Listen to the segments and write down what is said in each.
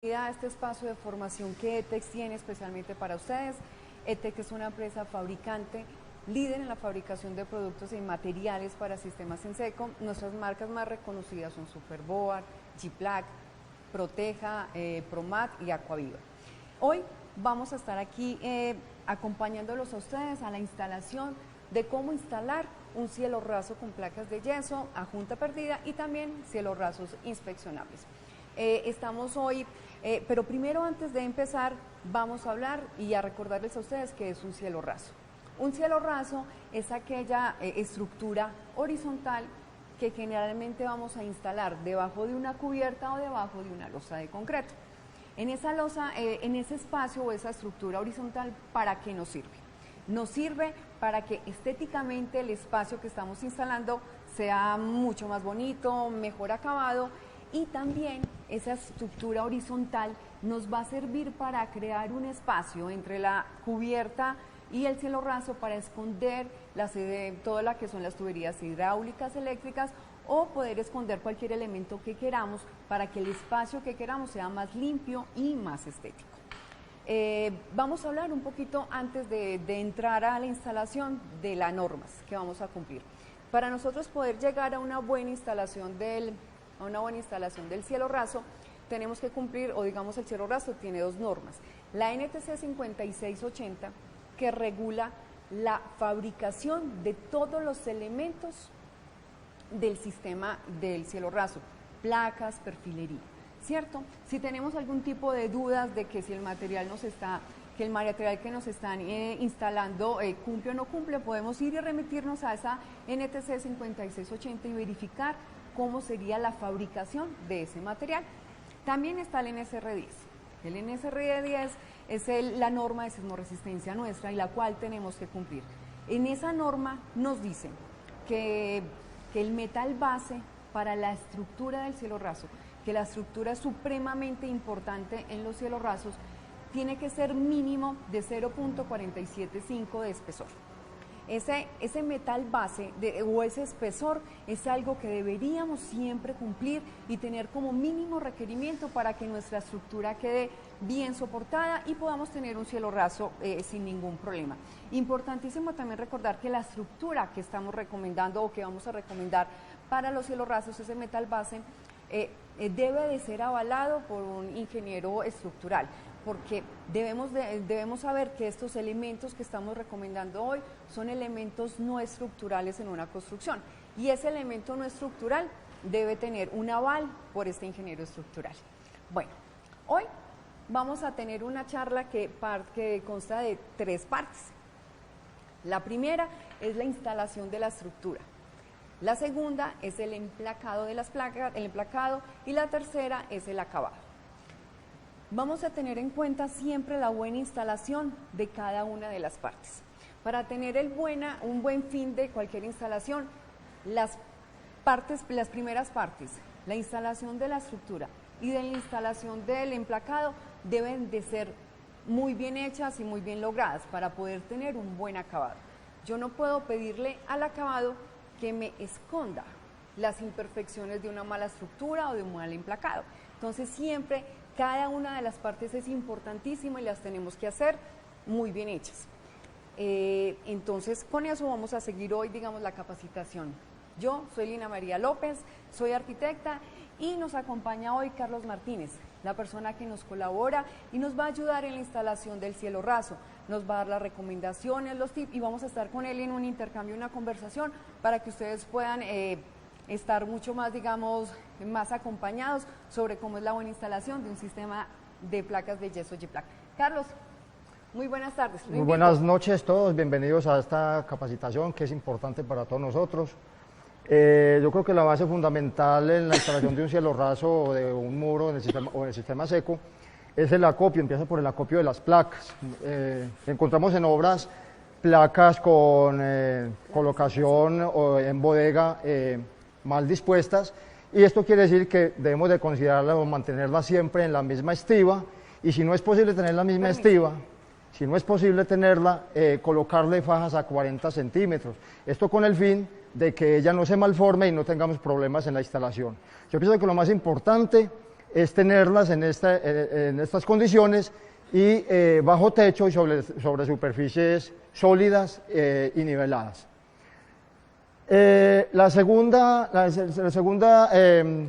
A este espacio de formación que ETEX tiene especialmente para ustedes. ETEX es una empresa fabricante, líder en la fabricación de productos y materiales para sistemas en seco. Nuestras marcas más reconocidas son Superboard, G-Plaque, Proteja, Promat y Aquaviva. Hoy vamos a estar aquí acompañándolos a ustedes a la instalación de cómo instalar un cielo raso con placas de yeso a junta perdida y también cielos rasos inspeccionables. Estamos hoy, pero primero antes de empezar vamos a hablar y a recordarles a ustedes qué es un cielo raso. Un cielo raso es aquella estructura horizontal que generalmente vamos a instalar debajo de una cubierta o debajo de una losa de concreto. En esa losa, en ese espacio o esa estructura horizontal, ¿para qué nos sirve? Nos sirve para que estéticamente el espacio que estamos instalando sea mucho más bonito, mejor acabado, y también esa estructura horizontal nos va a servir para crear un espacio entre la cubierta y el cielo raso para esconder todas las que son las tuberías hidráulicas, eléctricas, o poder esconder cualquier elemento que queramos para que el espacio que queramos sea más limpio y más estético. Vamos a hablar un poquito antes de entrar a la instalación de las normas que vamos a cumplir. Para nosotros poder llegar a una buena instalación del cielo raso, tenemos que cumplir, o digamos el cielo raso tiene dos normas. La NTC 5680, que regula la fabricación de todos los elementos del sistema del cielo raso, placas, perfilería, ¿cierto? Si tenemos algún tipo de dudas de que si el material que nos están instalando cumple o no cumple, podemos ir y remitirnos a esa NTC 5680 y verificar cómo sería la fabricación de ese material. También está el NSR10. El NSR10 es la norma de sismoresistencia nuestra y la cual tenemos que cumplir. En esa norma nos dice que el metal base para la estructura del cielo raso, que la estructura es supremamente importante en los cielos rasos, tiene que ser mínimo de 0.475 de espesor. Ese metal base o ese espesor es algo que deberíamos siempre cumplir y tener como mínimo requerimiento para que nuestra estructura quede bien soportada y podamos tener un cielo raso sin ningún problema. Importantísimo también recordar que la estructura que estamos recomendando o que vamos a recomendar para los cielos rasos, ese metal base, debe de ser avalado por un ingeniero estructural, porque debemos saber que estos elementos que estamos recomendando hoy son elementos no estructurales en una construcción, y ese elemento no estructural debe tener un aval por este ingeniero estructural. Bueno, hoy vamos a tener una charla que consta de tres partes. La primera es la instalación de la estructura. La segunda es el emplacado de las placas, y la tercera es el acabado. Vamos a tener en cuenta siempre la buena instalación de cada una de las partes. Para tener un buen fin de cualquier instalación, las primeras partes, la instalación de la estructura y de la instalación del emplacado, deben de ser muy bien hechas y muy bien logradas para poder tener un buen acabado. Yo no puedo pedirle al acabado que me esconda las imperfecciones de una mala estructura o de un mal emplacado. Entonces siempre cada una de las partes es importantísima y las tenemos que hacer muy bien hechas. Entonces con eso vamos a seguir hoy, digamos, la capacitación. Yo soy Lina María López, soy arquitecta, y nos acompaña hoy Carlos Martínez, la persona que nos colabora y nos va a ayudar en la instalación del cielo raso. Nos va a dar las recomendaciones, los tips, y vamos a estar con él en un intercambio, una conversación, para que ustedes puedan estar mucho más, digamos, más acompañados sobre cómo es la buena instalación de un sistema de placas de yeso G-Plaque. Carlos, muy buenas tardes. Muy buenas noches a todos, bienvenidos a esta capacitación que es importante para todos nosotros. Yo creo que la base fundamental en la instalación de un cielo raso o de un muro en el sistema seco es el acopio. Empieza por el acopio de las placas. Encontramos en obras placas con colocación o en bodega mal dispuestas, y esto quiere decir que debemos de considerarlas o mantenerlas siempre en la misma estiba, y si no es posible tener la misma estiba, si no es posible tenerla, colocarle fajas a 40 centímetros. Esto con el fin de que ella no se malforme y no tengamos problemas en la instalación. Yo pienso que lo más importante es tenerlas en estas condiciones y bajo techo y sobre superficies sólidas y niveladas. El segundo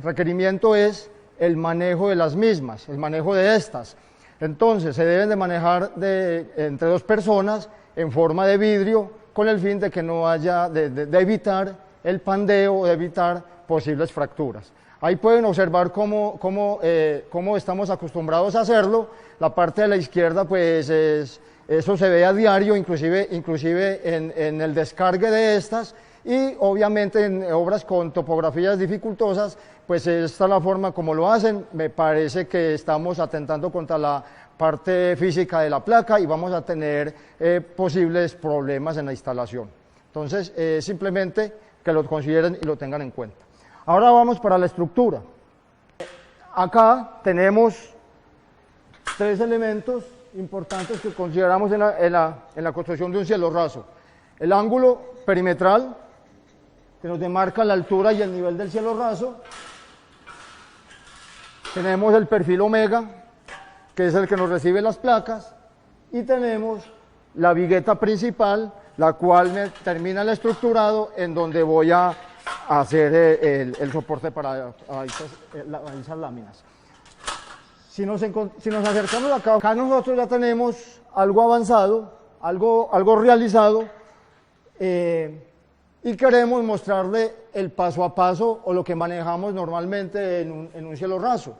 requerimiento es el manejo de las mismas, el manejo de estas. Entonces, se deben de manejar entre dos personas en forma de vidrio con el fin de que no haya, de evitar el pandeo, de evitar posibles fracturas. Ahí pueden observar cómo estamos acostumbrados a hacerlo. La parte de la izquierda, pues, eso se ve a diario, inclusive en el descargue de estas, y obviamente en obras con topografías dificultosas, pues esta es la forma como lo hacen. Me parece que estamos atentando contra la parte física de la placa y vamos a tener posibles problemas en la instalación. Entonces, simplemente que lo consideren y lo tengan en cuenta. Ahora vamos para la estructura. Acá tenemos tres elementos importantes que consideramos en la construcción de un cielo raso. El ángulo perimetral, que nos demarca la altura y el nivel del cielo raso. Tenemos el perfil omega, que es el que nos recibe las placas, y tenemos la vigueta principal, la cual termina el estructurado, en donde voy a hacer el soporte para esas láminas. Si nos acercamos acá nosotros ya tenemos algo avanzado, algo realizado, y queremos mostrarle el paso a paso o lo que manejamos normalmente en un cielo raso.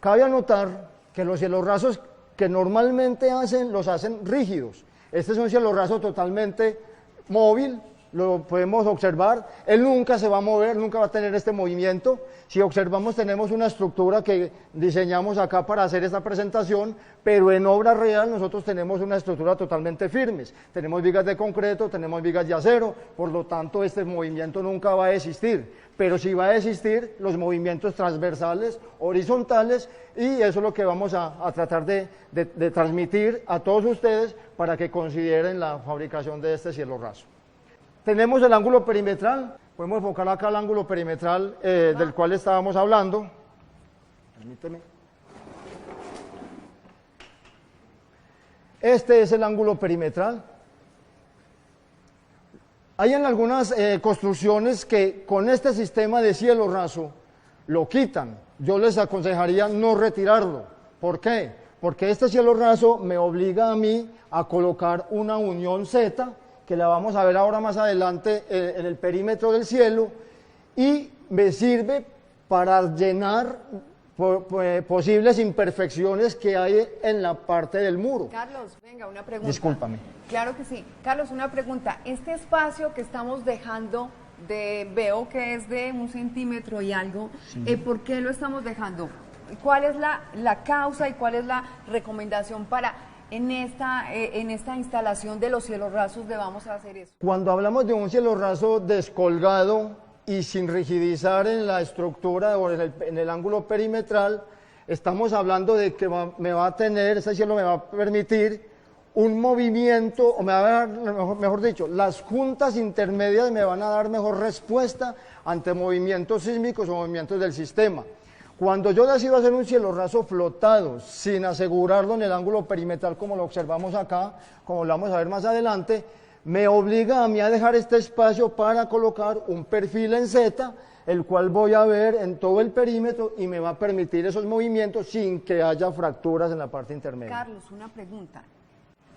Cabe anotar que los cielos rasos que normalmente los hacen rígidos. Este es un cielo raso totalmente móvil, lo podemos observar, él nunca se va a mover, nunca va a tener este movimiento. Si observamos, tenemos una estructura que diseñamos acá para hacer esta presentación, pero en obra real nosotros tenemos una estructura totalmente firmes. Tenemos vigas de concreto, tenemos vigas de acero, por lo tanto este movimiento nunca va a existir, pero sí va a existir los movimientos transversales, horizontales, y eso es lo que vamos a tratar de transmitir a todos ustedes para que consideren la fabricación de este cielo raso. Tenemos el ángulo perimetral, podemos enfocar acá el ángulo perimetral del cual estábamos hablando. Permíteme. Este es el ángulo perimetral. Hay en algunas construcciones que con este sistema de cielo raso lo quitan. Yo les aconsejaría no retirarlo. ¿Por qué? Porque este cielo raso me obliga a mí a colocar una unión Z, que la vamos a ver ahora más adelante en el perímetro del cielo, y me sirve para llenar posibles imperfecciones que hay en la parte del muro. Carlos, venga, una pregunta. Discúlpame. Claro que sí. Carlos, una pregunta. Este espacio que estamos dejando, veo que es de 1 centímetro y algo, sí. ¿Por qué lo estamos dejando? ¿Cuál es la causa y cuál es la recomendación para en esta instalación de los cielos rasos debamos hacer eso? Cuando hablamos de un cielo raso descolgado y sin rigidizar en la estructura o en el ángulo perimetral, estamos hablando de que ese cielo me va a permitir un movimiento, o me va a dar, mejor dicho, las juntas intermedias me van a dar mejor respuesta ante movimientos sísmicos o movimientos del sistema. Cuando yo decido hacer un cielo raso flotado, sin asegurarlo en el ángulo perimetral, como lo observamos acá, como lo vamos a ver más adelante, me obliga a mí a dejar este espacio para colocar un perfil en Z, el cual voy a ver en todo el perímetro y me va a permitir esos movimientos sin que haya fracturas en la parte intermedia. Carlos, una pregunta.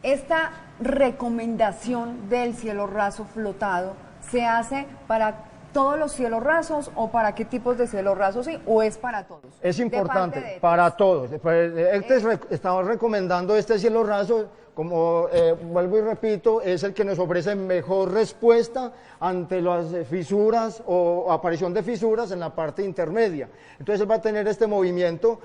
¿Esta recomendación del cielo raso flotado se hace para todos los cielos rasos o para qué tipos de cielos rasos sí, o es para todos? Es importante, para todos. Estamos recomendando este cielo raso, como vuelvo y repito, es el que nos ofrece mejor respuesta ante las fisuras o aparición de fisuras en la parte intermedia. Entonces va a tener este movimiento.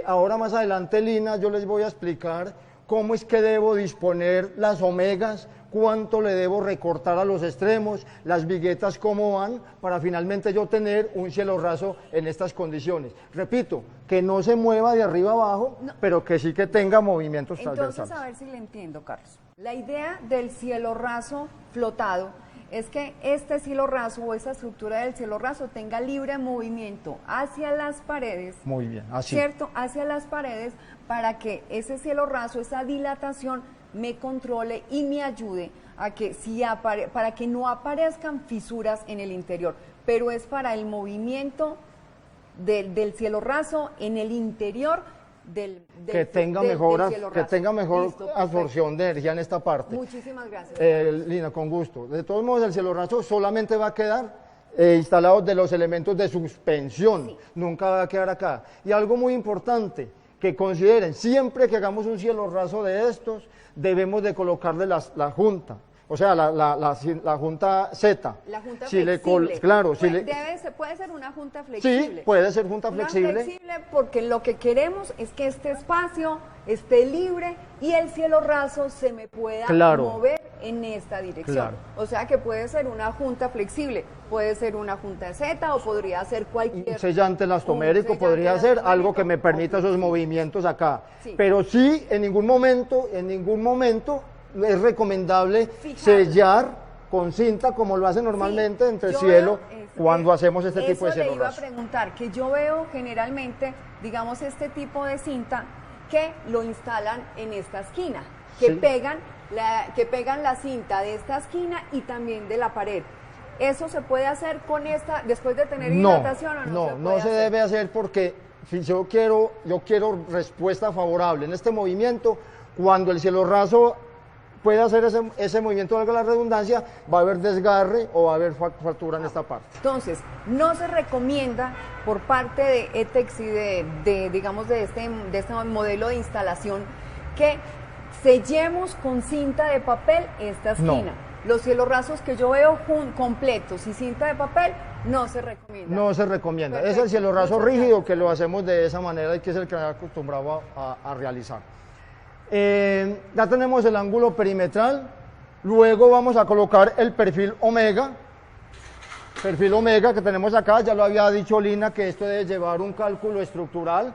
Ahora más adelante, Lina, yo les voy a explicar cómo es que debo disponer las omegas, cuánto le debo recortar a los extremos, las viguetas cómo van, para finalmente yo tener un cielo raso en estas condiciones. Repito, que no se mueva de arriba abajo, no, pero que sí que tenga movimientos transversales. Entonces, a ver si le entiendo, Carlos. La idea del cielo raso flotado es que este cielo raso o esa estructura del cielo raso tenga libre movimiento hacia las paredes. Muy bien, así. ¿Cierto? Hacia las paredes para que ese cielo raso, esa dilatación me controle y me ayude a que para que no aparezcan fisuras en el interior, pero es para el movimiento del cielo raso en el interior que tenga mejor Listo, absorción de energía en esta parte. Muchísimas gracias. Lina, con gusto. De todos modos, el cielo raso solamente va a quedar instalado de los elementos de suspensión, Sí. nunca va a quedar acá. Y algo muy importante, que consideren, siempre que hagamos un cielo raso de estos, debemos de colocarle la junta. O sea, la junta Z. La junta Si flexible. Claro, puede ser una junta flexible. Sí, puede ser junta Una flexible. flexible porque lo que queremos es que este espacio esté libre y el cielo raso se me pueda Claro. mover en esta dirección. Claro. O sea que puede ser una junta flexible, puede ser una junta Z o podría ser cualquier... Un sellante elastomérico un podría sellante ser algo que me elastomérico permita esos movimientos acá. Sí. Pero sí, en ningún momento es recomendable Fijarlo. sellar con cinta como lo hace normalmente Sí, entre yo cielo veo, cuando hacemos este tipo de Eso le cielo iba raso. a preguntar, que yo veo generalmente, digamos, este tipo de cinta que lo instalan en esta esquina, que Sí. pegan la cinta de esta esquina y también de la pared. ¿Eso se puede hacer con esta, después de tener hidratación o no se puede no se hacer? debe hacer porque si yo quiero respuesta favorable en este movimiento. Cuando el cielo raso puede hacer ese movimiento, valga la redundancia, va a haber desgarre o va a haber fractura en esta parte. Entonces, no se recomienda por parte de ETEX y digamos, de este modelo de instalación que sellemos con cinta de papel esta esquina. Los cielos rasos que yo veo completos y cinta de papel no se recomienda. No se recomienda. Perfecto. Es el cielo raso Muchas rígido gracias. que lo hacemos de esa manera y que es el que me he acostumbrado a realizar. Ya tenemos el ángulo perimetral, luego vamos a colocar el perfil omega que tenemos acá. Ya lo había dicho Lina que esto debe llevar un cálculo estructural.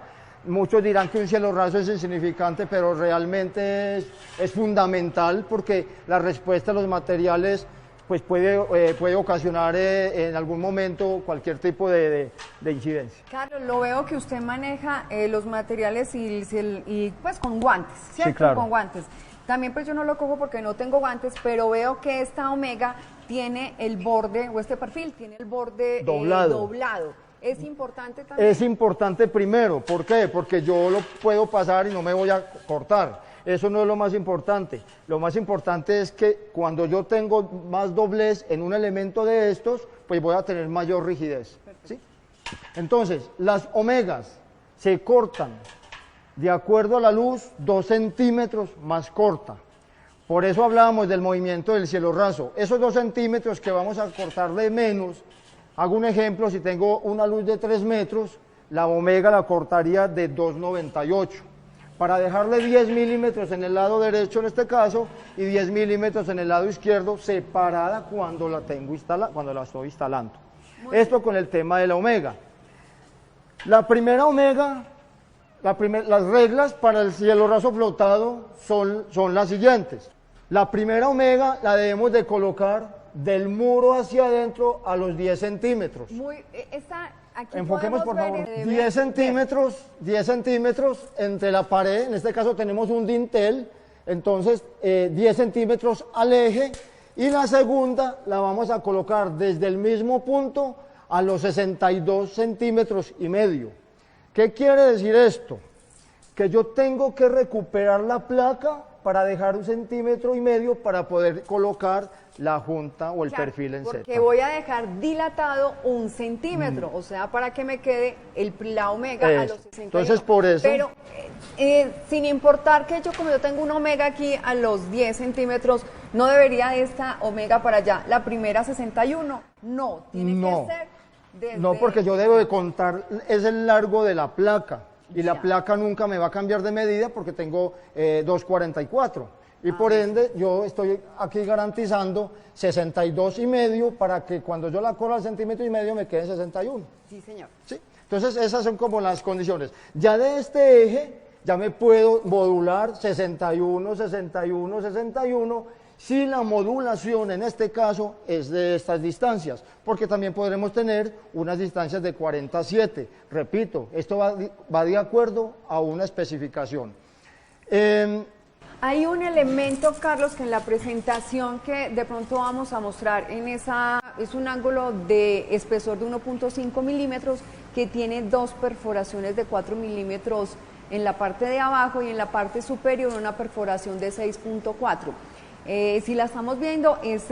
Muchos dirán que un cielo raso es insignificante, pero realmente es fundamental porque la respuesta a los materiales pues puede ocasionar en algún momento cualquier tipo de incidencia. Carlos, lo veo que usted maneja los materiales y pues con guantes, ¿cierto? Sí, claro. Con guantes. También pues yo no lo cojo porque no tengo guantes, pero veo que esta omega tiene el borde, o este perfil tiene el borde doblado. Es importante también. Es importante primero, ¿por qué? Porque yo lo puedo pasar y no me voy a cortar. Eso no es lo más importante. Lo más importante es que cuando yo tengo más doblez en un elemento de estos, pues voy a tener mayor rigidez. ¿Sí? Entonces, las omegas se cortan de acuerdo a la luz 2 centímetros más corta. Por eso hablábamos del movimiento del cielo raso. Esos 2 centímetros que vamos a cortar de menos, hago un ejemplo, si tengo una luz de 3 metros, la omega la cortaría de 2,98. Para dejarle 10 milímetros en el lado derecho en este caso y 10 milímetros en el lado izquierdo separada cuando la estoy instalando. Esto con el tema de la omega. La primera omega, las reglas para el cielo raso flotado son las siguientes. La primera omega la debemos de colocar del muro hacia adentro a los 10 centímetros. Aquí Enfoquemos por podemos favor, ver, 10 centímetros entre la pared, en este caso tenemos un dintel, entonces 10 centímetros al eje, y la segunda la vamos a colocar desde el mismo punto a los 62 centímetros y medio. ¿Qué quiere decir esto? Que yo tengo que recuperar la placa para dejar 1,5 centímetros para poder colocar la junta o el perfil en Z. Porque voy a dejar dilatado 1 centímetro, o sea, para que me quede la omega a los 61. Entonces, por eso... Pero sin importar que como yo tengo una omega aquí a los 10 centímetros, ¿no debería esta omega para allá, la primera 61? No, tiene que ser desde... No, porque yo debo de contar, es el largo de la placa, y la placa nunca me va a cambiar de medida porque tengo 2,44. Y por ende, yo estoy aquí garantizando 62,5 para que cuando yo la corra al 1,5 centímetros me quede en 61. Sí, señor. ¿Sí? Entonces, esas son como las condiciones. Ya de este eje, ya me puedo modular 61, 61, 61, si la modulación en este caso es de estas distancias, porque también podremos tener unas distancias de 47. Repito, esto va de acuerdo a una especificación. Hay un elemento, Carlos, que en la presentación que de pronto vamos a mostrar es un ángulo de espesor de 1.5 milímetros que tiene dos perforaciones de 4 milímetros en la parte de abajo y en la parte superior una perforación de 6.4. Si la estamos viendo es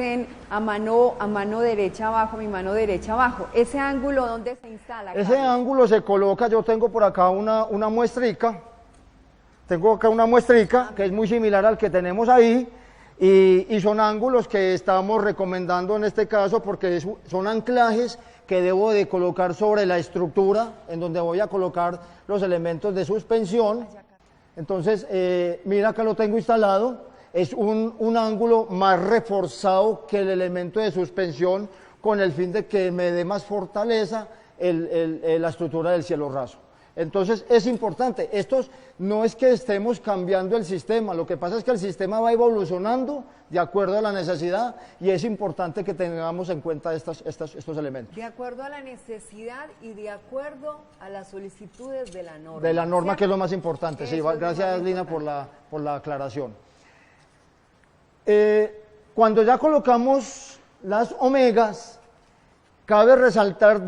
a mano derecha abajo, mi mano derecha abajo. ¿Ese ángulo dónde se instala, Carlos? Ese ángulo se coloca, yo tengo por acá una muestrica. Tengo acá una muestrica que es muy similar al que tenemos ahí y son ángulos que estamos recomendando en este caso porque son anclajes que debo de colocar sobre la estructura en donde voy a colocar los elementos de suspensión. Entonces, mira acá lo tengo instalado, es un ángulo más reforzado que el elemento de suspensión con el fin de que me dé más fortaleza la estructura del cielo raso. Entonces es importante, no es que estemos cambiando el sistema, lo que pasa es que el sistema va evolucionando de acuerdo a la necesidad y es importante que tengamos en cuenta estos elementos. De acuerdo a la necesidad y de acuerdo a las solicitudes de la norma. De la norma, ¿cierto? Que es lo más importante, sí, gracias Lina por la aclaración. Cuando ya colocamos las omegas, cabe resaltar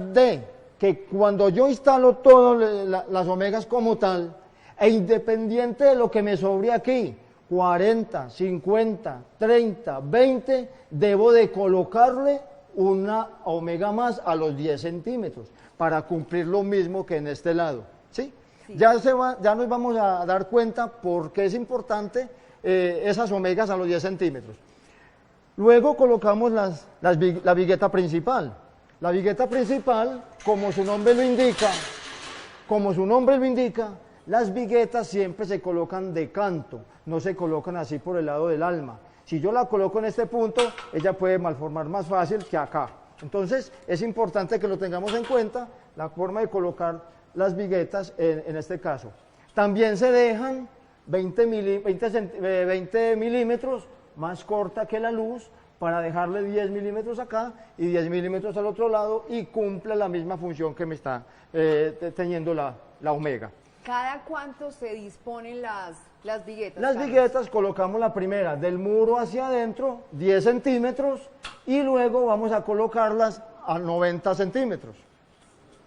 que cuando yo instalo todas las omegas como tal, e independiente de lo que me sobre aquí, 40, 50, 30, 20, debo de colocarle una omega más a los 10 centímetros para cumplir lo mismo que en este lado, ¿sí? Sí. Ya nos vamos a dar cuenta por qué es importante esas omegas a los 10 centímetros. Luego colocamos la vigueta principal. La vigueta principal, como su nombre lo indica, las viguetas siempre se colocan de canto, no se colocan así por el lado del alma. Si yo la coloco en este punto, ella puede malformar más fácil que acá. Entonces, es importante que lo tengamos en cuenta, la forma de colocar las viguetas en este caso. También se dejan 20 milímetros más corta que la luz, para dejarle 10 milímetros acá y 10 milímetros al otro lado y cumple la misma función que me está teniendo la omega. ¿Cada cuánto se disponen las viguetas? Las viguetas colocamos la primera del muro hacia adentro, 10 centímetros, y luego vamos a colocarlas a 90 centímetros.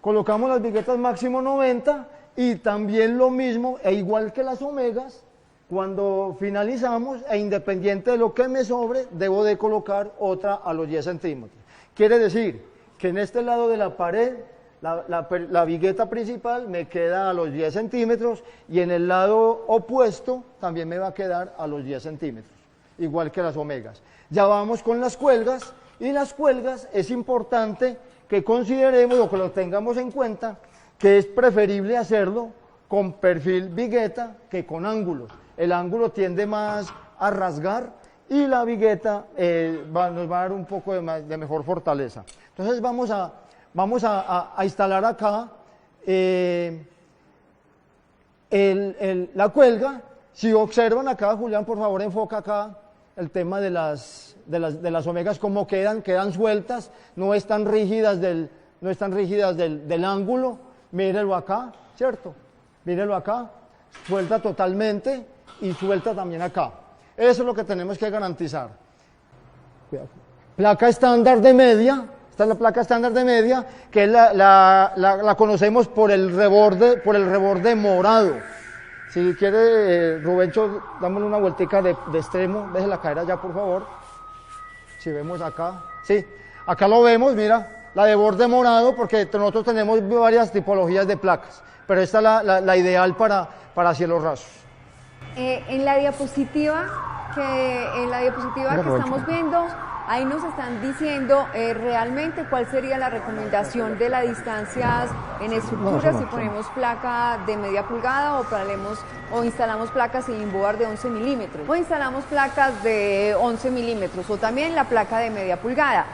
Colocamos las viguetas máximo 90 y también lo mismo, e igual que las omegas, cuando finalizamos, e independiente de lo que me sobre, debo de colocar otra a los 10 centímetros. Quiere decir que en este lado de la pared, la vigueta principal me queda a los 10 centímetros y en el lado opuesto también me va a quedar a los 10 centímetros, igual que las omegas. Ya vamos con las cuelgas, y las cuelgas es importante que consideremos o que lo tengamos en cuenta, que es preferible hacerlo con perfil vigueta que con ángulos. El ángulo tiende más a rasgar y la vigueta nos va a dar un poco de mejor fortaleza. Entonces vamos a instalar acá la cuelga. Si observan acá, Julián, por favor enfoca acá el tema de las omegas, cómo quedan sueltas, no están rígidas del ángulo. Mírenlo acá, ¿cierto? Mírenlo acá, suelta totalmente y suelta también acá. Eso es lo que tenemos que garantizar. Placa estándar de media, esta es la placa estándar de media, que es la conocemos por el reborde morado. Si quiere, Rubencho, dámosle una vueltica de extremo, déjela caer allá por favor. Si vemos acá, sí, acá lo vemos, mira, la de borde morado, porque nosotros tenemos varias tipologías de placas, pero esta es la ideal para cielos rasos. En la diapositiva que estamos viendo, ahí nos están diciendo realmente cuál sería la recomendación de las distancias en estructuras, si ponemos placa de media pulgada o instalamos placas ceiling board de 11 milímetros o instalamos placas de 11 milímetros o también la placa de media pulgada.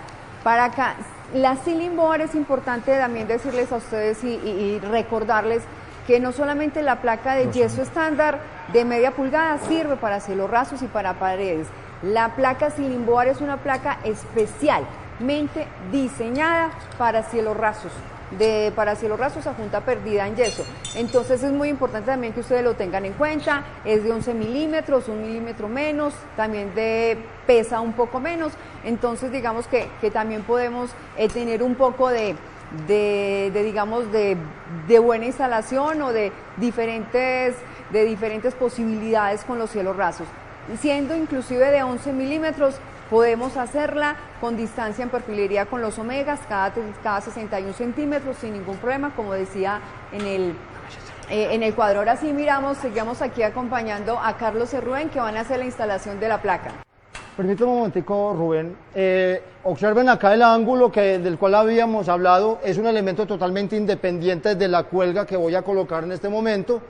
Para acá, la ceiling board es importante también decirles a ustedes y recordarles que no solamente la placa de yeso estándar de media pulgada sirve para cielos rasos y para paredes. La placa Silimboar es una placa especialmente diseñada para cielos rasos. Para cielos rasos a junta perdida en yeso. Entonces es muy importante también que ustedes lo tengan en cuenta. Es de 11 milímetros, 1 milímetro menos, también pesa un poco menos. Entonces digamos que también podemos tener un poco digamos de buena instalación o de diferentes posibilidades con los cielos rasos. Siendo inclusive de 11 milímetros, podemos hacerla con distancia en perfilería con los omegas, cada 61 centímetros, sin ningún problema, como decía en el cuadro. Ahora sí seguimos aquí acompañando a Carlos y Rubén, que van a hacer la instalación de la placa. Permítame un momentico, Rubén. Observen acá el ángulo del cual habíamos hablado. Es un elemento totalmente independiente de la cuelga que voy a colocar en este momento.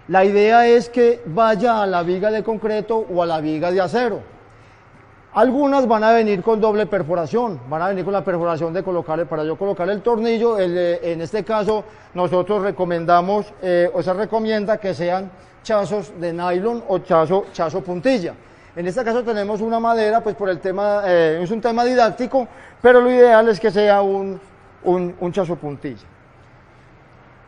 La idea es que vaya a la viga de concreto o a la viga de acero. Algunas van a venir con doble perforación, van a venir con la perforación para yo colocar el tornillo. En este caso nosotros recomendamos o se recomienda que sean chazos de nylon o chazo puntilla. En este caso tenemos una madera, pues por el tema, es un tema didáctico, pero lo ideal es que sea un chazo puntilla.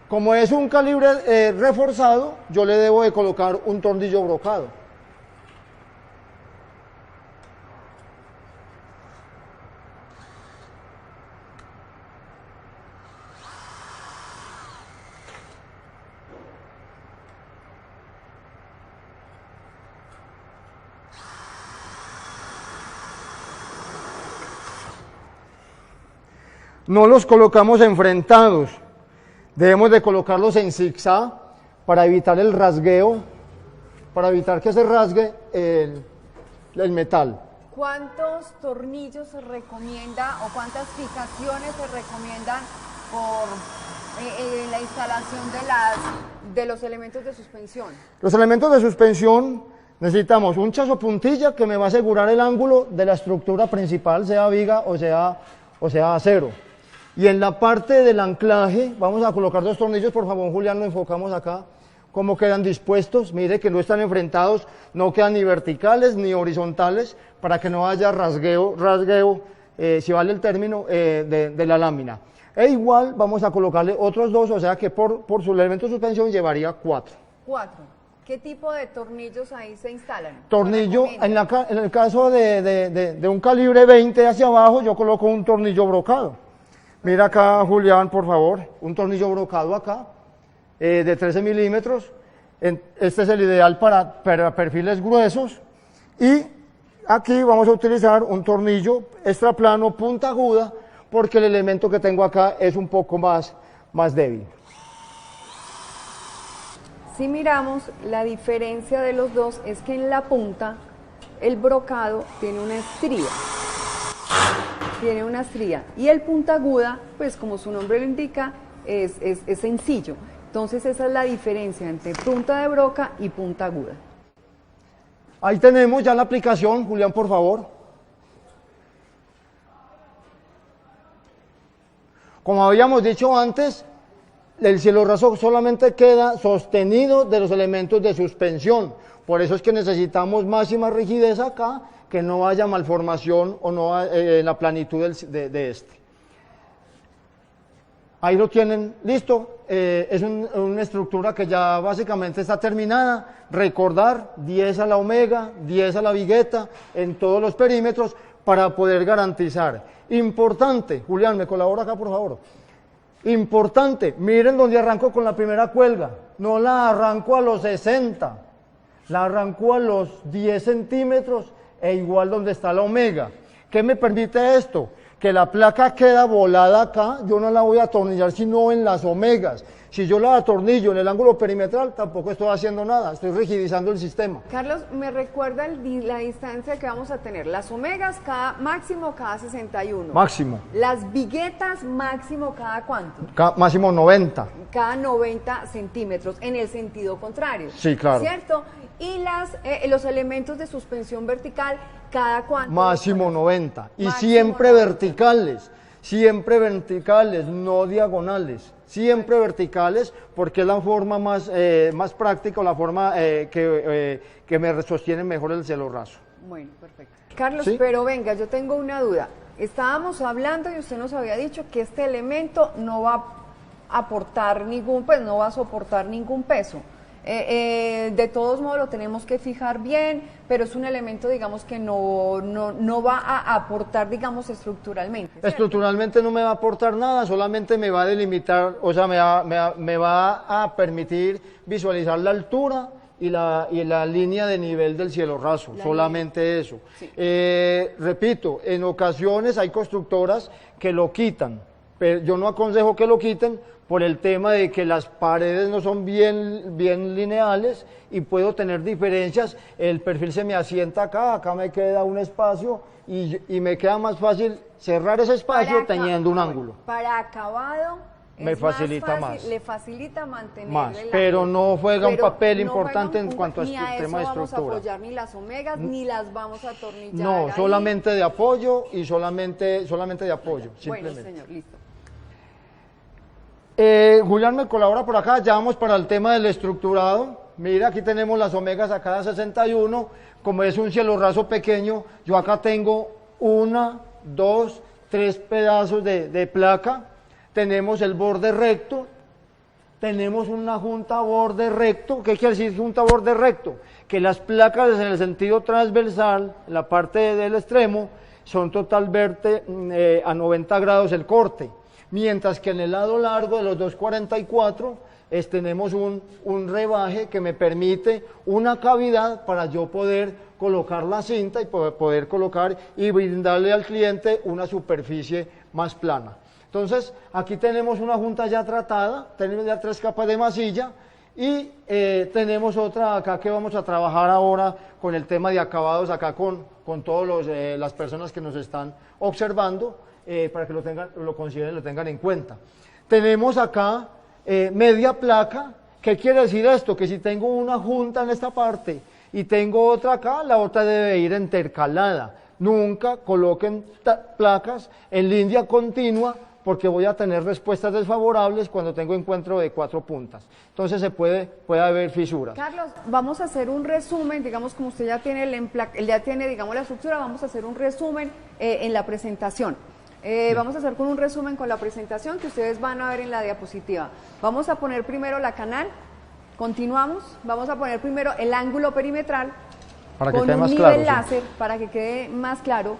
Como es un calibre reforzado, yo le debo de colocar un tornillo brocado. No los colocamos enfrentados, debemos de colocarlos en zigzag para evitar el rasgueo, para evitar que se rasgue el metal. ¿Cuántos tornillos se recomienda o cuántas fijaciones se recomiendan por la instalación de los elementos de suspensión? Los elementos de suspensión necesitamos un chazo puntilla que me va a asegurar el ángulo de la estructura principal, sea viga o sea acero. Y en la parte del anclaje vamos a colocar dos tornillos, por favor, Julián, lo enfocamos acá, cómo quedan dispuestos. Mire que no están enfrentados, no quedan ni verticales ni horizontales, para que no haya rasgueo, si vale el término, de la lámina. E igual vamos a colocarle otros dos, o sea que por su elemento de suspensión llevaría 4. 4. ¿Qué tipo de tornillos ahí se instalan? Tornillo, en el caso de un calibre 20 hacia abajo, yo coloco un tornillo brocado. Mira acá, Julián, por favor, un tornillo brocado acá, de 13 milímetros. Este es el ideal para perfiles gruesos. Y aquí vamos a utilizar un tornillo extra plano, punta aguda, porque el elemento que tengo acá es un poco más débil. Si miramos, la diferencia de los dos es que en la punta el brocado tiene una estría. Y el puntaguda, pues como su nombre lo indica, es sencillo. Entonces esa es la diferencia entre punta de broca y punta aguda. Ahí tenemos ya la aplicación, Julián, por favor. Como habíamos dicho antes, el cielo raso solamente queda sostenido de los elementos de suspensión. Por eso es que necesitamos máxima rigidez acá, que no haya malformación o no la planitud de este. Ahí lo tienen listo. Es una estructura que ya básicamente está terminada. Recordar 10 a la omega, 10 a la vigueta en todos los perímetros para poder garantizar. Importante, Julián, me colabora acá por favor. Importante, miren donde arranco con la primera cuelga. No la arranco a los 60, la arranco a los 10 centímetros e igual donde está la omega. ¿Qué me permite esto? Que la placa queda volada acá, yo no la voy a atornillar sino en las omegas. Si yo la atornillo en el ángulo perimetral, tampoco estoy haciendo nada, estoy rigidizando el sistema. Carlos, ¿me recuerda la distancia que vamos a tener? Las omegas máximo cada 61. Máximo. Las viguetas máximo cada ¿cuánto? Máximo 90. Cada 90 centímetros, en el sentido contrario. Sí, claro. ¿Cierto? Y los elementos de suspensión vertical, ¿cada cuánto? Máximo 90. Y Máximo siempre 90. verticales, no diagonales. Siempre verticales, porque es la forma más práctica, o la forma que me sostiene mejor el cielo raso. Bueno, perfecto. Carlos, ¿Sí? pero venga, yo tengo una duda. Estábamos hablando y usted nos había dicho que este elemento no va a aportar ningún, pues no va a soportar ningún peso. De todos modos lo tenemos que fijar bien, pero es un elemento, digamos, que no va a aportar, digamos, estructuralmente, ¿cierto? Estructuralmente no me va a aportar nada, solamente me va a delimitar, o sea, me va a permitir visualizar la altura y la línea de nivel del cielo raso, solamente eso. Sí. Repito, en ocasiones hay constructoras que lo quitan, pero yo no aconsejo que lo quiten por el tema de que las paredes no son bien lineales y puedo tener diferencias, el perfil se me asienta acá me queda un espacio y me queda más fácil cerrar ese espacio teniendo un ángulo. Para acabado Me facilita más. Le facilita mantener Más, el pero ángulo. no juega un papel no importante juega en cuanto a ni a tema de eso vamos a estructura. apoyar ni las omegas, ni las vamos a atornillar. No, ahí. solamente de apoyo y solamente de apoyo, Bueno, simplemente. señor, listo. Julián me colabora por acá, ya vamos para el tema del estructurado. Mira, aquí tenemos las omegas a cada 61, como es un cielo raso pequeño, yo acá tengo 1, 2, 3 pedazos de placa, tenemos el borde recto, tenemos una junta borde recto. ¿Qué quiere decir junta borde recto? Que las placas en el sentido transversal, en la parte del extremo, son totalmente a 90 grados el corte. Mientras que en el lado largo de los 244 tenemos un rebaje que me permite una cavidad para yo poder colocar la cinta y poder colocar y brindarle al cliente una superficie más plana. Entonces, aquí tenemos una junta ya tratada, tenemos ya 3 capas de masilla y tenemos otra acá que vamos a trabajar ahora con el tema de acabados, acá con todas las personas que nos están observando. Para que lo consideren, lo tengan en cuenta. Tenemos acá media placa. ¿Qué quiere decir esto? Que si tengo una junta en esta parte y tengo otra acá, la otra debe ir intercalada. Nunca coloquen placas en línea continua porque voy a tener respuestas desfavorables cuando tengo encuentro de 4 puntas. Entonces puede haber fisuras. Carlos, vamos a hacer un resumen, digamos, como usted ya tiene digamos, la estructura, vamos a hacer un resumen en la presentación. Vamos a hacer con un resumen con la presentación que ustedes van a ver en la diapositiva. Vamos a poner primero la canal, continuamos, vamos a poner primero el ángulo perimetral para que con quede un más nivel claro, láser, para que quede más claro,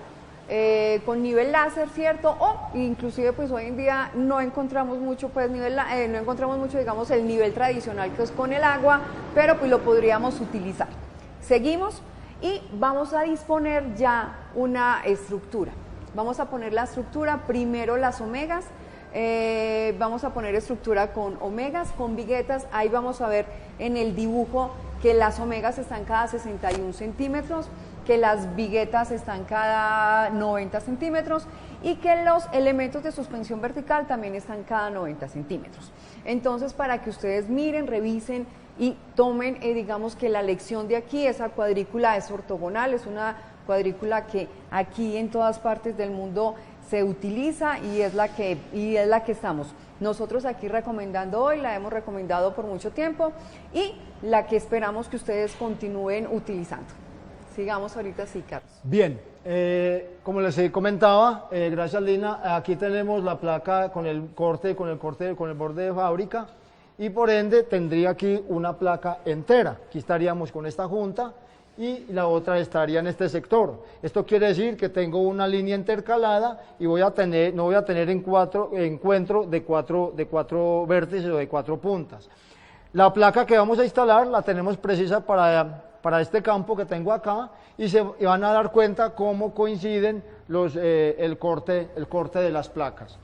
con nivel láser, ¿cierto? O inclusive pues hoy en día no encontramos mucho, pues no encontramos mucho, digamos, el nivel tradicional que es con el agua, pero pues lo podríamos utilizar. Seguimos y vamos a disponer ya una estructura. Vamos a poner la estructura, primero las omegas, vamos a poner estructura con omegas, con viguetas. Ahí vamos a ver en el dibujo que las omegas están cada 61 centímetros, que las viguetas están cada 90 centímetros y que los elementos de suspensión vertical también están cada 90 centímetros. Entonces, para que ustedes miren, revisen y tomen, digamos que la lección de aquí, esa cuadrícula es ortogonal, es una cuadrícula que aquí en todas partes del mundo se utiliza y es la que estamos nosotros aquí recomendando hoy, la hemos recomendado por mucho tiempo y la que esperamos que ustedes continúen utilizando. Sigamos ahorita, sí, Carlos. Bien, como les comentaba, gracias Lina, aquí tenemos la placa con el borde de fábrica y por ende tendría aquí una placa entera. Aquí estaríamos con esta junta y la otra estaría en este sector. Esto quiere decir que tengo una línea intercalada y no voy a tener encuentro de cuatro vértices o de 4 puntas. La placa que vamos a instalar la tenemos precisa para este campo que tengo acá y van a dar cuenta cómo coinciden el corte de las placas.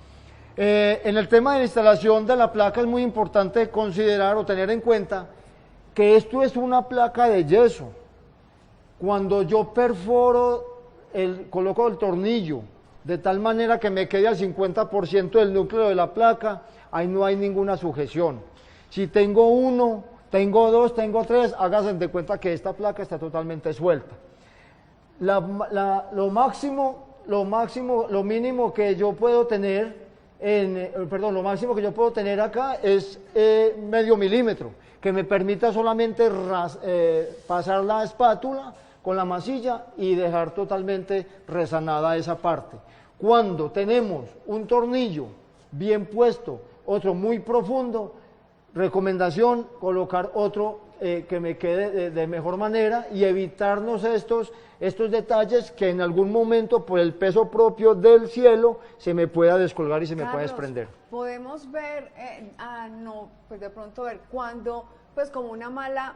En el tema de la instalación de la placa es muy importante considerar o tener en cuenta que esto es una placa de yeso. Cuando yo perforo, coloco el tornillo de tal manera que me quede al 50% del núcleo de la placa, ahí no hay ninguna sujeción. Si tengo 1, tengo 2, tengo 3, háganse de cuenta que esta placa está totalmente suelta. Lo mínimo que yo puedo tener, lo máximo que yo puedo tener acá es medio milímetro, que me permita solamente pasar la espátula con la masilla y dejar totalmente resanada esa parte. Cuando tenemos un tornillo bien puesto, otro muy profundo, recomendación, colocar otro que me quede de mejor manera y evitarnos estos detalles que en algún momento por el peso propio del cielo se me pueda descolgar y se me pueda desprender. Podemos ver, pues de pronto ver cuando, pues como una mala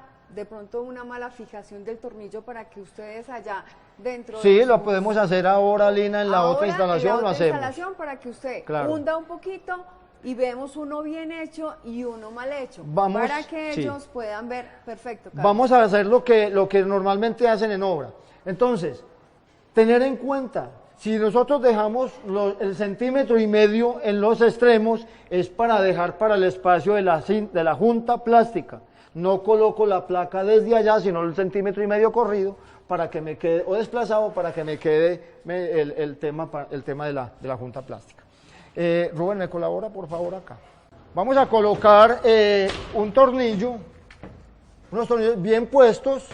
fijación del tornillo para que ustedes allá dentro. Sí, lo podemos hacer ahora, Lina, en la otra instalación lo hacemos. Instalación para que usted claro. hunda un poquito y vemos uno bien hecho y uno mal hecho, para que ellos puedan ver perfecto. Carlos. Vamos a hacer lo que normalmente hacen en obra. Entonces, tener en cuenta, si nosotros dejamos el 1,5 centímetros en los extremos, es para dejar para el espacio de la junta plástica. No coloco la placa desde allá, sino el 1,5 centímetros corrido, para que me quede, o desplazado, para que me quede el tema de la junta plástica. Rubén, ¿me colabora por favor acá? Vamos a colocar unos tornillos bien puestos,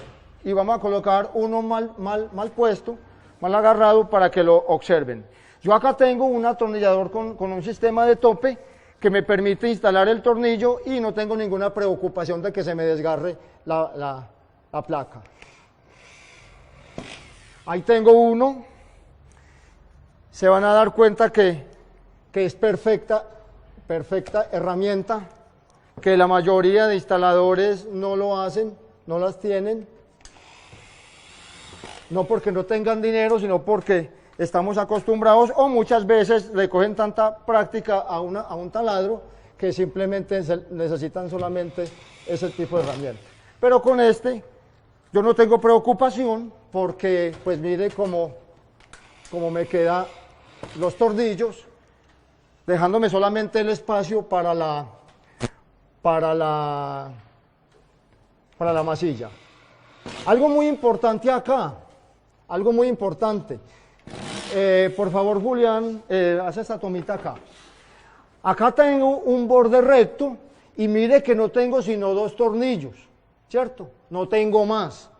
y vamos a colocar uno mal puesto, mal agarrado, para que lo observen. Yo acá tengo un atornillador con un sistema de tope que me permite instalar el tornillo y no tengo ninguna preocupación de que se me desgarre la placa. Ahí tengo uno. Se van a dar cuenta que es perfecta herramienta, que la mayoría de instaladores no lo hacen, no las tienen, no porque no tengan dinero, sino porque estamos acostumbrados, o muchas veces le cogen tanta práctica a un taladro que simplemente necesitan solamente ese tipo de herramienta. Pero con este yo no tengo preocupación, porque pues mire cómo me quedan los tornillos, dejándome solamente el espacio para la masilla. Algo muy importante acá, algo muy importante. Por favor, Julián, haz esta tomita acá. Acá tengo un borde recto y mire que no tengo sino 2 tornillos, ¿cierto? No tengo más.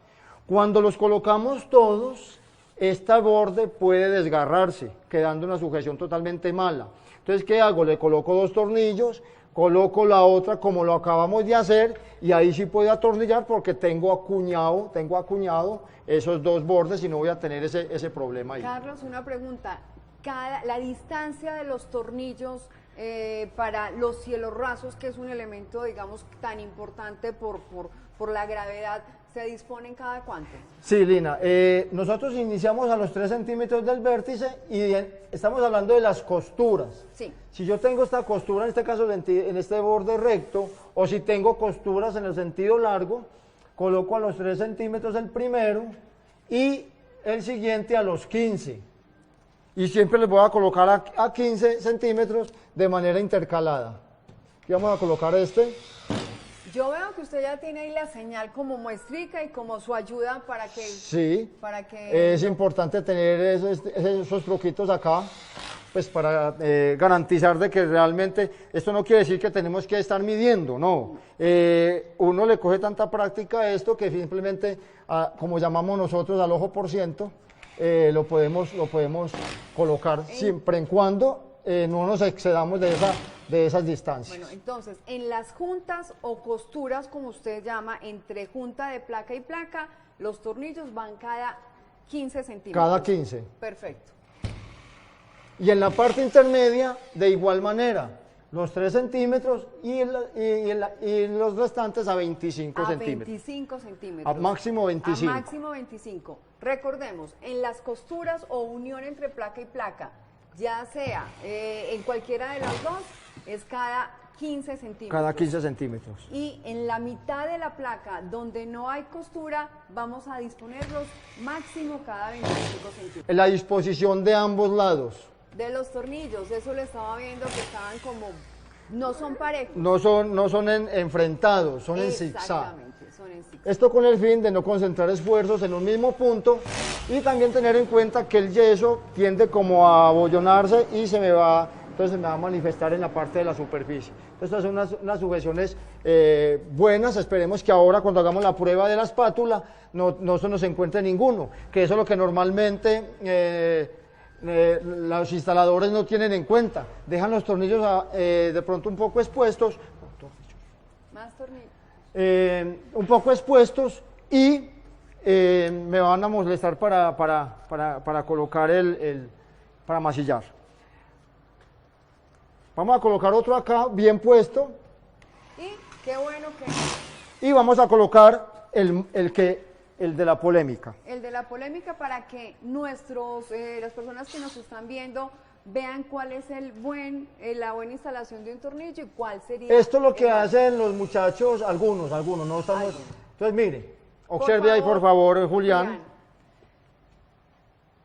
Cuando los colocamos todos, este borde puede desgarrarse, quedando una sujeción totalmente mala. Entonces, ¿qué hago? Le coloco 2 tornillos, coloco la otra como lo acabamos de hacer, y ahí sí puedo atornillar porque tengo acuñado esos 2 bordes y no voy a tener ese problema ahí. Carlos, una pregunta. La distancia de los tornillos para los cielos rasos, que es un elemento, digamos, tan importante por la gravedad, ¿se disponen cada cuánto? Sí, Lina, nosotros iniciamos a los 3 centímetros del vértice y estamos hablando de las costuras. Sí. Si yo tengo esta costura, en este caso en este borde recto, o si tengo costuras en el sentido largo, coloco a los 3 centímetros el primero y el siguiente a los 15. Y siempre les voy a colocar a 15 centímetros de manera intercalada. Aquí vamos a colocar este. Yo veo que usted ya tiene ahí la señal como muestrica y como su ayuda para que... Sí, es importante tener esos truquitos acá, pues para garantizar de que realmente, esto no quiere decir que tenemos que estar midiendo, no. Uno le coge tanta práctica a esto que simplemente, como llamamos nosotros, al ojo por ciento, lo podemos colocar siempre y cuando no nos excedamos de esas distancias. Bueno, entonces, en las juntas o costuras, como usted llama, entre junta de placa y placa, los tornillos van cada 15 centímetros. Cada 15. Perfecto. Y en la parte intermedia, de igual manera, los 3 centímetros y los restantes a 25 centímetros. 25 centímetros. A máximo 25. A máximo 25. Recordemos, en las costuras o unión entre placa y placa, ya sea en cualquiera de las dos, es cada 15 centímetros. Cada 15 centímetros. Y en la mitad de la placa, donde no hay costura, vamos a disponerlos máximo cada 25 centímetros. En la disposición de ambos lados. De los tornillos, eso le estaba viendo que estaban como, no son parejos. No son enfrentados, son en zigzag. Exactamente, son en zigzag. Esto con el fin de no concentrar esfuerzos en un mismo punto y también tener en cuenta que el yeso tiende como a abollonarse y se me va entonces me va a manifestar en la parte de la superficie. Entonces estas son unas sujeciones buenas, esperemos que ahora cuando hagamos la prueba de la espátula no se nos encuentre ninguno, que eso es lo que normalmente los instaladores no tienen en cuenta, dejan los tornillos de pronto un poco expuestos, más tornillos, un poco expuestos y me van a molestar para colocar para masillar. Vamos a colocar otro acá bien puesto. Y qué bueno que... Y vamos a colocar el de la polémica. El de la polémica para que las personas que nos están viendo vean cuál es la buena instalación de un tornillo y cuál sería... Esto es lo que hacen los muchachos, algunos, no estamos... Entonces mire, observe ahí por favor, Julián.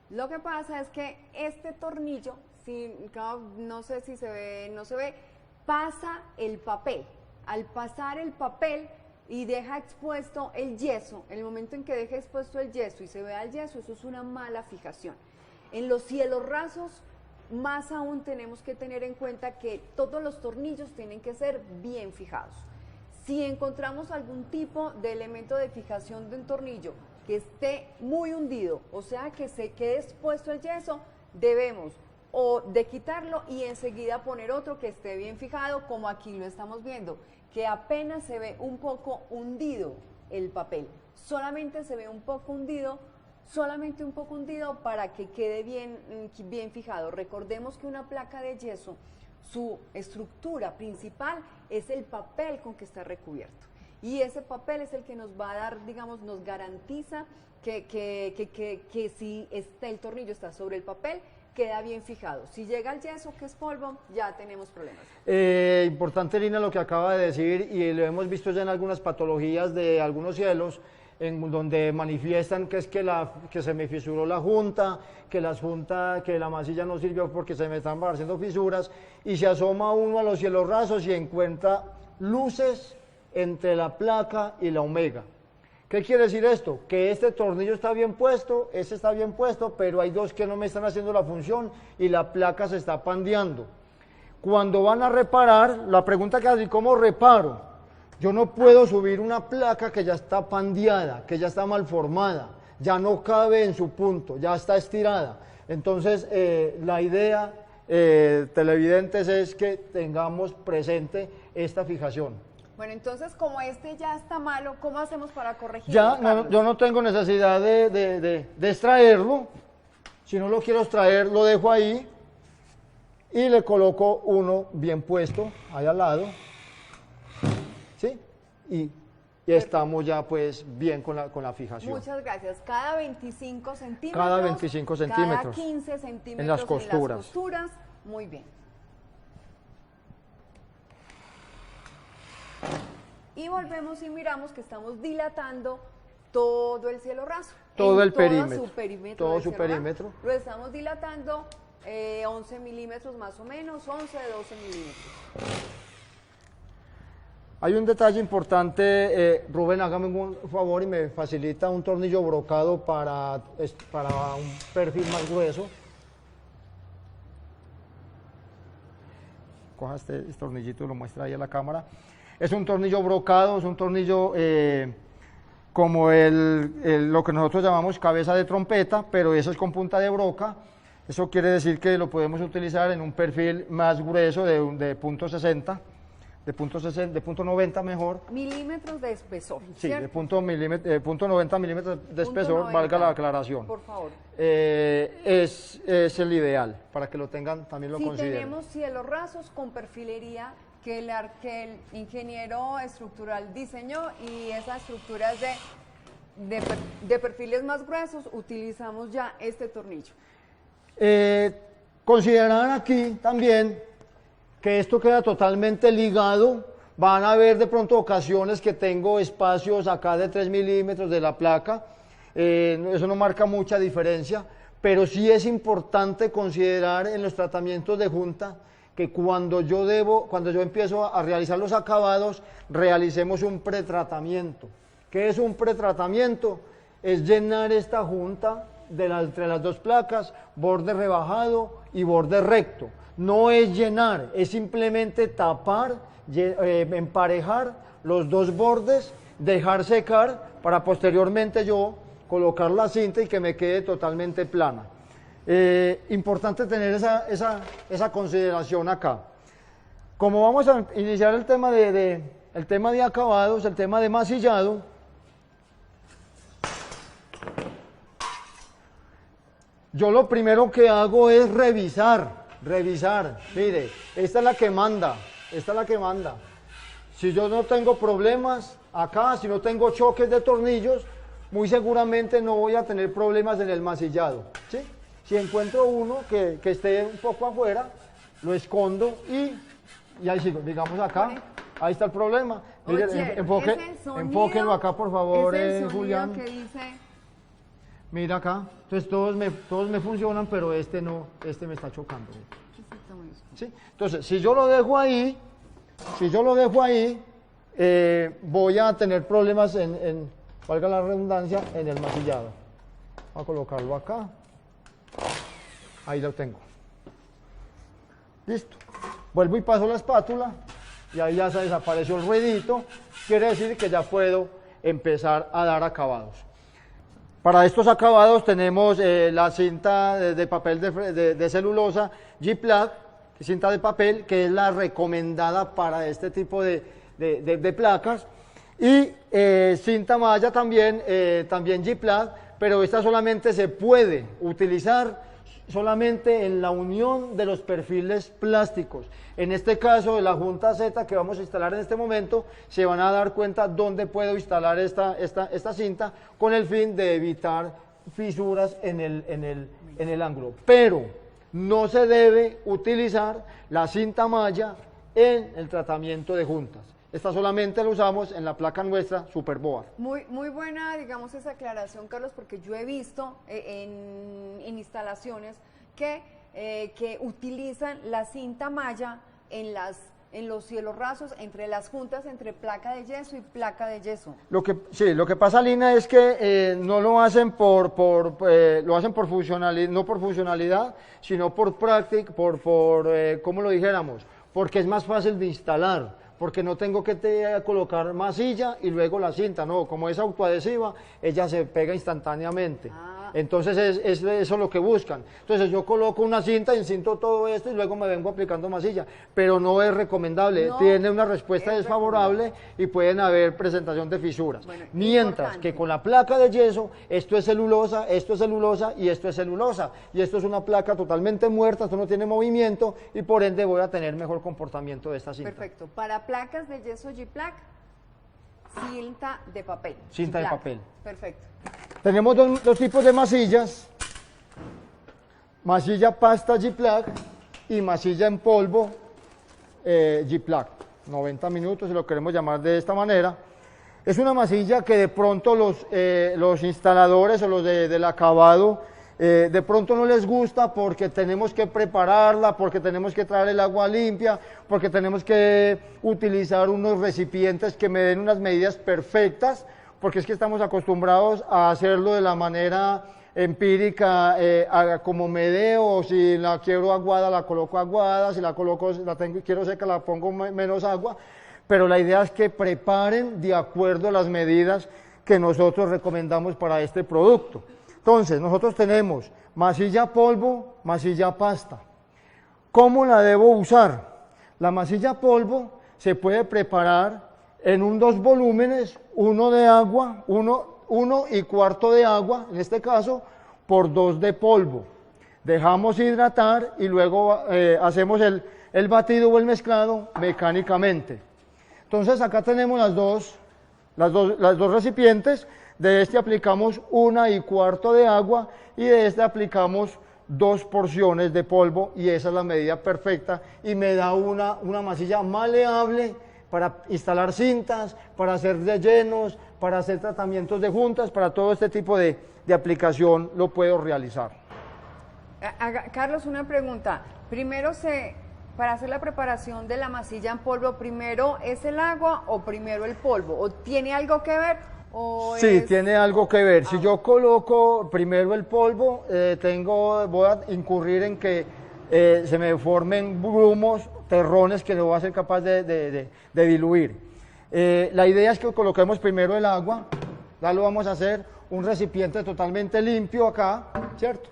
Lo que pasa es que este tornillo, no sé si se ve, no se ve, pasa el papel. Al pasar el papel y deja expuesto el yeso, en el momento en que deja expuesto el yeso y se vea el yeso, eso es una mala fijación. En los cielos rasos, más aún tenemos que tener en cuenta que todos los tornillos tienen que ser bien fijados. Si encontramos algún tipo de elemento de fijación de un tornillo que esté muy hundido, o sea que se quede expuesto el yeso, debemos o de quitarlo y enseguida poner otro que esté bien fijado, como aquí lo estamos viendo, que apenas se ve un poco hundido el papel, solamente se ve un poco hundido, para que quede bien fijado. Recordemos que una placa de yeso, su estructura principal es el papel con que está recubierto. Y ese papel es el que nos va a dar, digamos, nos garantiza que si el tornillo está sobre el papel, queda bien fijado. Si llega el yeso, que es polvo, ya tenemos problemas. Importante, Lina, lo que acaba de decir, y lo hemos visto ya en algunas patologías de algunos cielos, en donde manifiestan que es que se me fisuró la junta, que la masilla no sirvió porque se me están haciendo fisuras, y se asoma uno a los cielos rasos y encuentra luces entre la placa y la omega. ¿Qué quiere decir esto? Que este tornillo está bien puesto, este está bien puesto, pero hay dos que no me están haciendo la función y la placa se está pandeando. Cuando van a reparar, la pregunta que hace, ¿cómo reparo? Yo no puedo subir una placa que ya está pandeada, que ya está mal formada, ya no cabe en su punto, ya está estirada. Entonces, la idea, televidentes, es que tengamos presente esta fijación. Bueno, entonces, como este ya está malo, ¿cómo hacemos para corregirlo? Ya, yo no tengo necesidad de extraerlo. Si no lo quiero extraer, lo dejo ahí y le coloco uno bien puesto ahí al lado. ¿Sí? Y estamos ya pues bien con la fijación. Muchas gracias. Cada 25 centímetros. Cada 25 centímetros. Cada 15 centímetros en las costuras. Muy bien. Y volvemos y miramos que estamos dilatando todo el cielo raso. Todo el perímetro. Todo su perímetro. Lo estamos dilatando 11 milímetros más o menos, 11, 12 milímetros. Hay un detalle importante, Rubén, hágame un favor y me facilita un tornillo brocado para un perfil más grueso. Coja este tornillito y lo muestra ahí a la cámara. Es un tornillo brocado, es un tornillo como lo que nosotros llamamos cabeza de trompeta, pero eso es con punta de broca. Eso quiere decir que lo podemos utilizar en un perfil más grueso de punto 60. De punto 90 mejor. Milímetros de espesor. Sí, ¿cierto? de punto 90 milímetros de espesor, 90, valga la aclaración. Por favor. Es el ideal, para que lo tengan, también lo consideren. Si tenemos cielos rasos con perfilería que el ingeniero estructural diseñó y esa estructura es de perfiles más gruesos, utilizamos ya este tornillo. Considerar aquí también que esto queda totalmente ligado. Van a haber de pronto ocasiones que tengo espacios acá de 3 milímetros de la placa, eso no marca mucha diferencia, pero sí es importante considerar en los tratamientos de junta que cuando yo empiezo a realizar los acabados, realicemos un pretratamiento. ¿Qué es un pretratamiento? Es llenar esta junta entre las dos placas, borde rebajado y borde recto. no es llenar, es simplemente tapar, emparejar los dos bordes, dejar secar para posteriormente yo colocar la cinta y que me quede totalmente plana. Importante tener esa consideración acá. Como vamos a iniciar el tema de acabados, el tema de masillado, yo lo primero que hago es revisar. Mire, esta es la que manda. Si yo no tengo problemas acá, si no tengo choques de tornillos, muy seguramente no voy a tener problemas en el masillado, ¿sí? Si encuentro uno que esté un poco afuera, lo escondo y ahí sigo, digamos acá, ahí está el problema. Mire, enfóquenlo acá por favor, Julián. Que dice... Mira acá, entonces todos me funcionan, pero este no, este me está chocando. ¿Sí? Entonces, si yo lo dejo ahí, voy a tener problemas valga la redundancia, en el masillado. Voy a colocarlo acá. Ahí lo tengo. Listo. Vuelvo y paso la espátula y ahí ya se desapareció el ruedito. Quiere decir que ya puedo empezar a dar acabados. Para estos acabados tenemos la cinta de papel de celulosa G-Plug, cinta de papel, que es la recomendada para este tipo de placas. Y cinta malla también G-Plug, pero esta solamente se puede utilizar solamente en la unión de los perfiles plásticos. En este caso de la junta Z que vamos a instalar en este momento, se van a dar cuenta dónde puedo instalar esta cinta con el fin de evitar fisuras en el ángulo. Pero no se debe utilizar la cinta malla en el tratamiento de juntas. Esta solamente la usamos en la placa nuestra Superboard. Muy buena, digamos, esa aclaración, Carlos, porque yo he visto en instalaciones que utilizan la cinta malla en los cielos rasos, entre las juntas, entre placa de yeso y placa de yeso. Lo que pasa, Lina, es que no lo hacen lo hacen por funcionalidad, no por funcionalidad, sino por práctica, ¿cómo lo dijéramos? Porque es más fácil de instalar. Porque no tengo que colocar masilla y luego la cinta, no, como es autoadhesiva, ella se pega instantáneamente. Entonces es eso lo que buscan. Entonces yo coloco una cinta, encinto todo esto y luego me vengo aplicando masilla, pero no es recomendable, tiene una respuesta desfavorable y pueden haber presentación de fisuras. Bueno, mientras que con la placa de yeso, esto es celulosa y esto es celulosa, y esto es una placa totalmente muerta, esto no tiene movimiento y por ende voy a tener mejor comportamiento de esta cinta. Perfecto, para placas de yeso G-Plug, cinta de papel. Cinta de papel. Perfecto. Tenemos dos tipos de masillas, masilla pasta G-Plug y masilla en polvo G-Plug, 90 minutos si lo queremos llamar de esta manera. Es una masilla que de pronto los instaladores o los del acabado de pronto no les gusta porque tenemos que prepararla, porque tenemos que traer el agua limpia, porque tenemos que utilizar unos recipientes que me den unas medidas perfectas, porque es que estamos acostumbrados a hacerlo de la manera empírica, como me dé, o si la quiero aguada, la coloco aguada, si quiero seca, la pongo menos agua, pero la idea es que preparen de acuerdo a las medidas que nosotros recomendamos para este producto. Entonces, nosotros tenemos masilla polvo, masilla pasta. ¿Cómo la debo usar? La masilla polvo se puede preparar en dos volúmenes, uno de agua, uno y cuarto de agua, en este caso, por 2 de polvo. Dejamos hidratar y luego hacemos el batido o el mezclado mecánicamente. Entonces, acá tenemos las dos recipientes. De este aplicamos 1 y cuarto de agua y de este aplicamos 2 porciones de polvo y esa es la medida perfecta y me da una masilla maleable para instalar cintas, para hacer rellenos, para hacer tratamientos de juntas, para todo este tipo de aplicación lo puedo realizar. Carlos, una pregunta. Para hacer la preparación de la masilla en polvo, ¿primero es el agua o primero el polvo? ¿O tiene algo que ver? Sí, tiene algo que ver. Si yo coloco primero el polvo, voy a incurrir en que se me formen grumos, terrones que no voy a ser capaz de diluir. La idea es que coloquemos primero el agua, ya lo vamos a hacer un recipiente totalmente limpio acá, ¿cierto?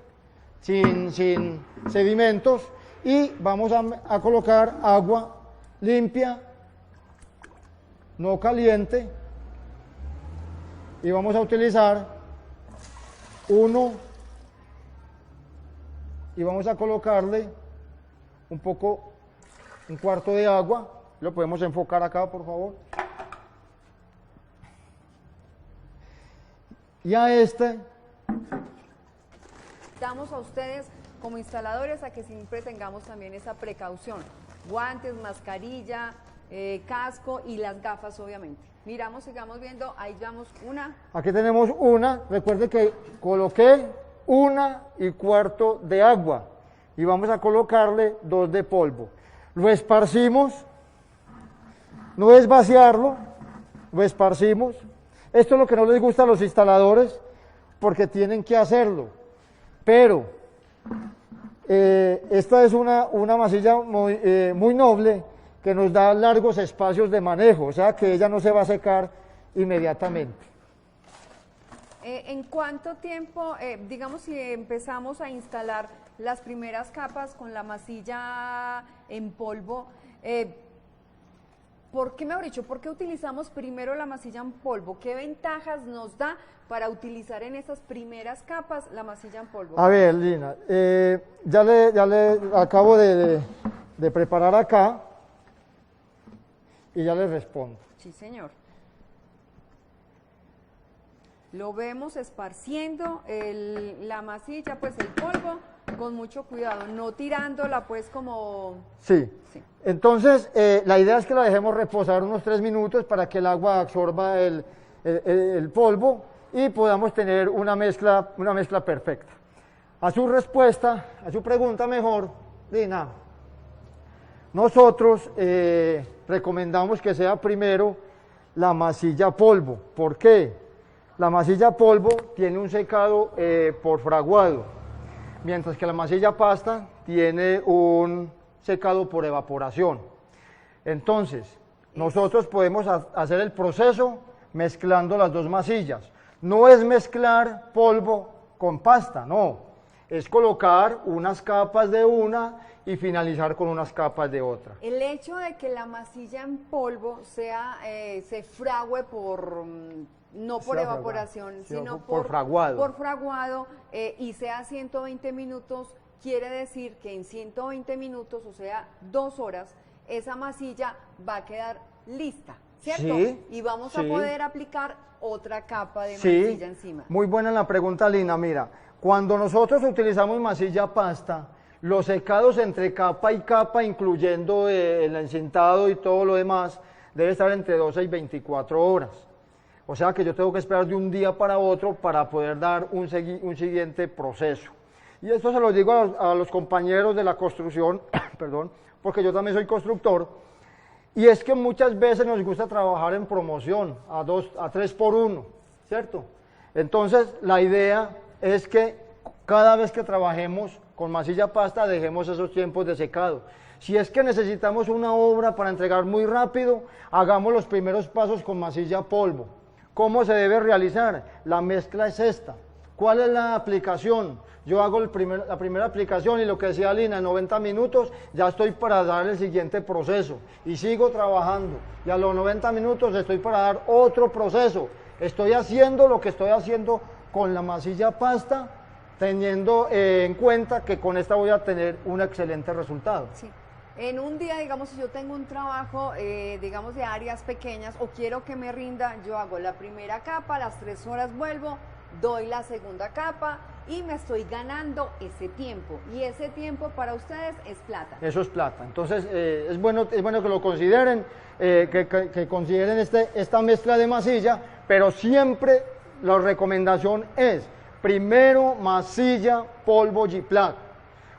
Sin sedimentos, y vamos a colocar agua limpia, no caliente, y vamos a utilizar uno, y vamos a colocarle un cuarto de agua. Lo podemos enfocar acá, por favor. Y a este damos a ustedes como instaladores a que siempre tengamos también esa precaución: guantes, mascarilla, casco y las gafas, obviamente. Miramos, sigamos viendo, ahí llevamos una. Aquí tenemos una, recuerde que coloqué 1,25 de agua y vamos a colocarle 2 de polvo. Lo esparcimos, no es vaciarlo, lo esparcimos. Esto es lo que no les gusta a los instaladores porque tienen que hacerlo, pero esta es una masilla muy noble, que nos da largos espacios de manejo, o sea que ella no se va a secar inmediatamente. ¿En cuánto tiempo, digamos, si empezamos a instalar las primeras capas con la masilla en polvo, ¿por qué utilizamos primero la masilla en polvo? ¿Qué ventajas nos da para utilizar en esas primeras capas la masilla en polvo? A ver, Lina, ya le acabo de preparar acá y ya le respondo. Sí, señor. Lo vemos esparciendo la masilla, pues el polvo, con mucho cuidado, no tirándola pues como... Sí. Entonces la idea es que la dejemos reposar unos 3 minutos para que el agua absorba el polvo y podamos tener una mezcla perfecta. A su respuesta, a su pregunta mejor, Lina, nosotros recomendamos que sea primero la masilla polvo. ¿Por qué? La masilla polvo tiene un secado por fraguado, mientras que la masilla pasta tiene un secado por evaporación. Entonces, nosotros podemos hacer el proceso mezclando las dos masillas. No es mezclar polvo con pasta, no. Es colocar unas capas de una y finalizar con unas capas de otra. El hecho de que la masilla en polvo se fragüe no por evaporación, sino por fraguado, y sea 120 minutos, quiere decir que en 120 minutos, o sea, 2 horas, esa masilla va a quedar lista, ¿cierto? Sí, y vamos a poder aplicar otra capa de masilla encima. Muy buena la pregunta, Lina. Mira, cuando nosotros utilizamos masilla pasta, los secados entre capa y capa, incluyendo el encintado y todo lo demás, debe estar entre 12 y 24 horas. O sea que yo tengo que esperar de un día para otro para poder dar un siguiente proceso. Y esto se lo digo a los compañeros de la construcción, perdón, porque yo también soy constructor, y es que muchas veces nos gusta trabajar en promoción, a 3 por 1, ¿cierto? Entonces la idea es que cada vez que trabajemos con masilla pasta dejemos esos tiempos de secado. Si es que necesitamos una obra para entregar muy rápido, hagamos los primeros pasos con masilla polvo. ¿Cómo se debe realizar? La mezcla es esta. ¿Cuál es la aplicación? Yo hago la primera aplicación y lo que decía Lina, en 90 minutos ya estoy para dar el siguiente proceso y sigo trabajando, y a los 90 minutos estoy para dar otro proceso. Estoy haciendo lo que estoy haciendo con la masilla pasta, teniendo en cuenta que con esta voy a tener un excelente resultado. Sí. En un día, digamos, si yo tengo un trabajo, digamos, de áreas pequeñas o quiero que me rinda, yo hago la primera capa, a las 3 horas vuelvo, doy la segunda capa y me estoy ganando ese tiempo. Y ese tiempo para ustedes es plata. Eso es plata. Entonces, es bueno que lo consideren, que consideren esta mezcla de masilla, pero siempre la recomendación es primero masilla, polvo G-Plat.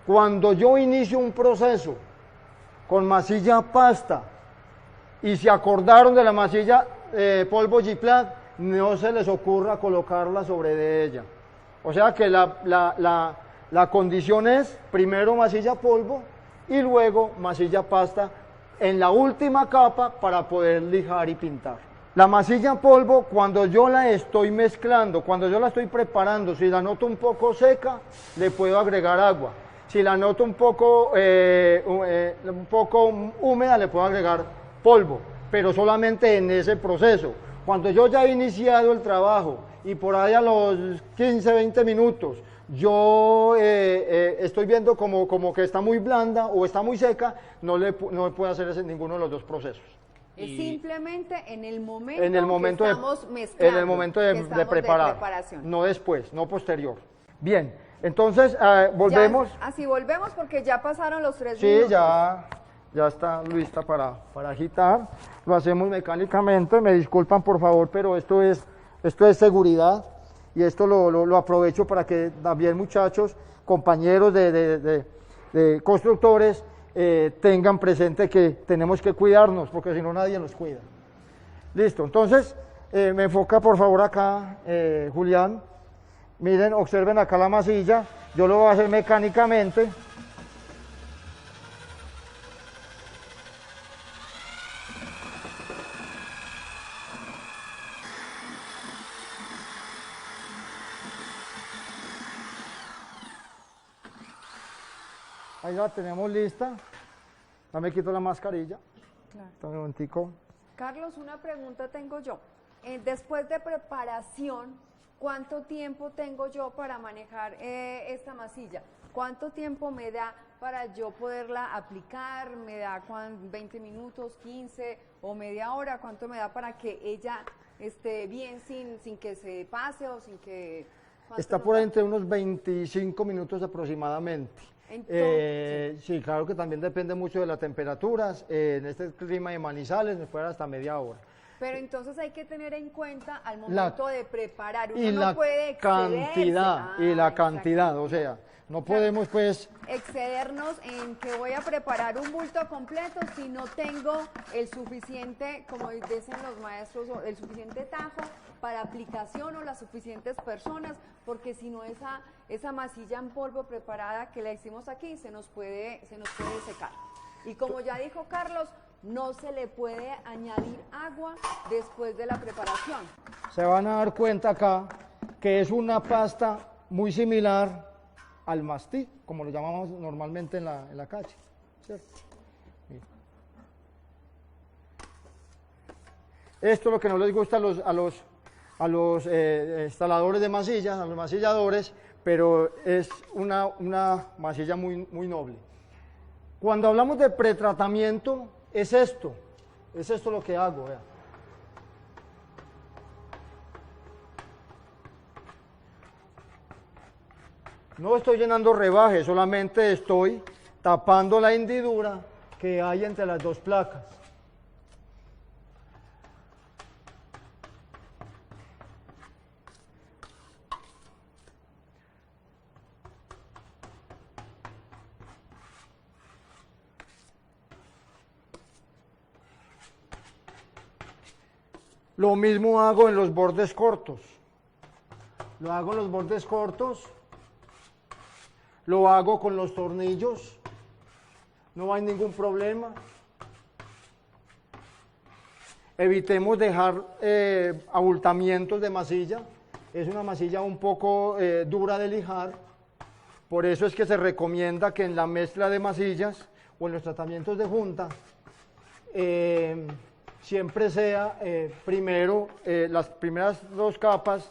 Cuando yo inicio un proceso con masilla pasta y se acordaron de la masilla polvo G-Plat, no se les ocurra colocarla sobre de ella. O sea que la La condición es primero masilla polvo y luego masilla pasta en la última capa para poder lijar y pintar. La masilla en polvo, cuando yo la estoy mezclando, cuando yo la estoy preparando, si la noto un poco seca, le puedo agregar agua. Si la noto un poco húmeda, le puedo agregar polvo, pero solamente en ese proceso. Cuando yo ya he iniciado el trabajo y por ahí a los 15, 20 minutos, yo estoy viendo como que está muy blanda o está muy seca, no puedo hacer ninguno de los dos procesos. Es simplemente en el momento, que estamos mezclando, en el momento de preparación. No después, no posterior. Bien, entonces volvemos. Así volvemos porque ya pasaron los 3 Sí, minutos. ya está lista para agitar. Lo hacemos mecánicamente. Me disculpan por favor, pero esto es seguridad y esto lo aprovecho para que también muchachos, compañeros de constructores, tengan presente que tenemos que cuidarnos, porque si no nadie nos cuida. Listo, entonces me enfoca por favor acá, Julián. Miren, observen acá la masilla, yo lo voy a hacer mecánicamente. Ahí la tenemos lista. Ya me quito la mascarilla. Claro. Un momentico. Carlos, una pregunta tengo yo. Después de preparación, ¿cuánto tiempo tengo yo para manejar esta masilla? ¿Cuánto tiempo me da para yo poderla aplicar? ¿Me da 20 minutos, 15 o media hora? ¿Cuánto me da para que ella esté bien sin que se pase o sin que... Está por ahí entre unos 25 minutos aproximadamente. Sí, claro que también depende mucho de las temperaturas. En este clima de Manizales me puede dar hasta media hora. Pero entonces hay que tener en cuenta al momento de preparar. Uno y no la puede cantidad, y la cantidad, o sea, no podemos pues excedernos en que voy a preparar un bulto completo si no tengo el suficiente, como dicen los maestros, el suficiente tajo para aplicación o las suficientes personas, porque si no esa masilla en polvo preparada que la hicimos aquí se nos puede secar. Y como ya dijo Carlos, no se le puede añadir agua después de la preparación. Se van a dar cuenta acá que es una pasta muy similar al mastí, como lo llamamos normalmente en la calle, ¿cierto? Esto es lo que no les gusta a los instaladores de masillas, a los masilladores, pero es una masilla muy, muy noble. Cuando hablamos de pretratamiento, es esto lo que hago, vea. No estoy llenando rebaje, solamente estoy tapando la hendidura que hay entre las dos placas. Lo mismo hago en los bordes cortos. Lo hago en los bordes cortos. Lo hago con los tornillos. No hay ningún problema. Evitemos dejar abultamientos de masilla. Es una masilla un poco dura de lijar. Por eso es que se recomienda que en la mezcla de masillas o en los tratamientos de junta siempre sea primero las primeras dos capas,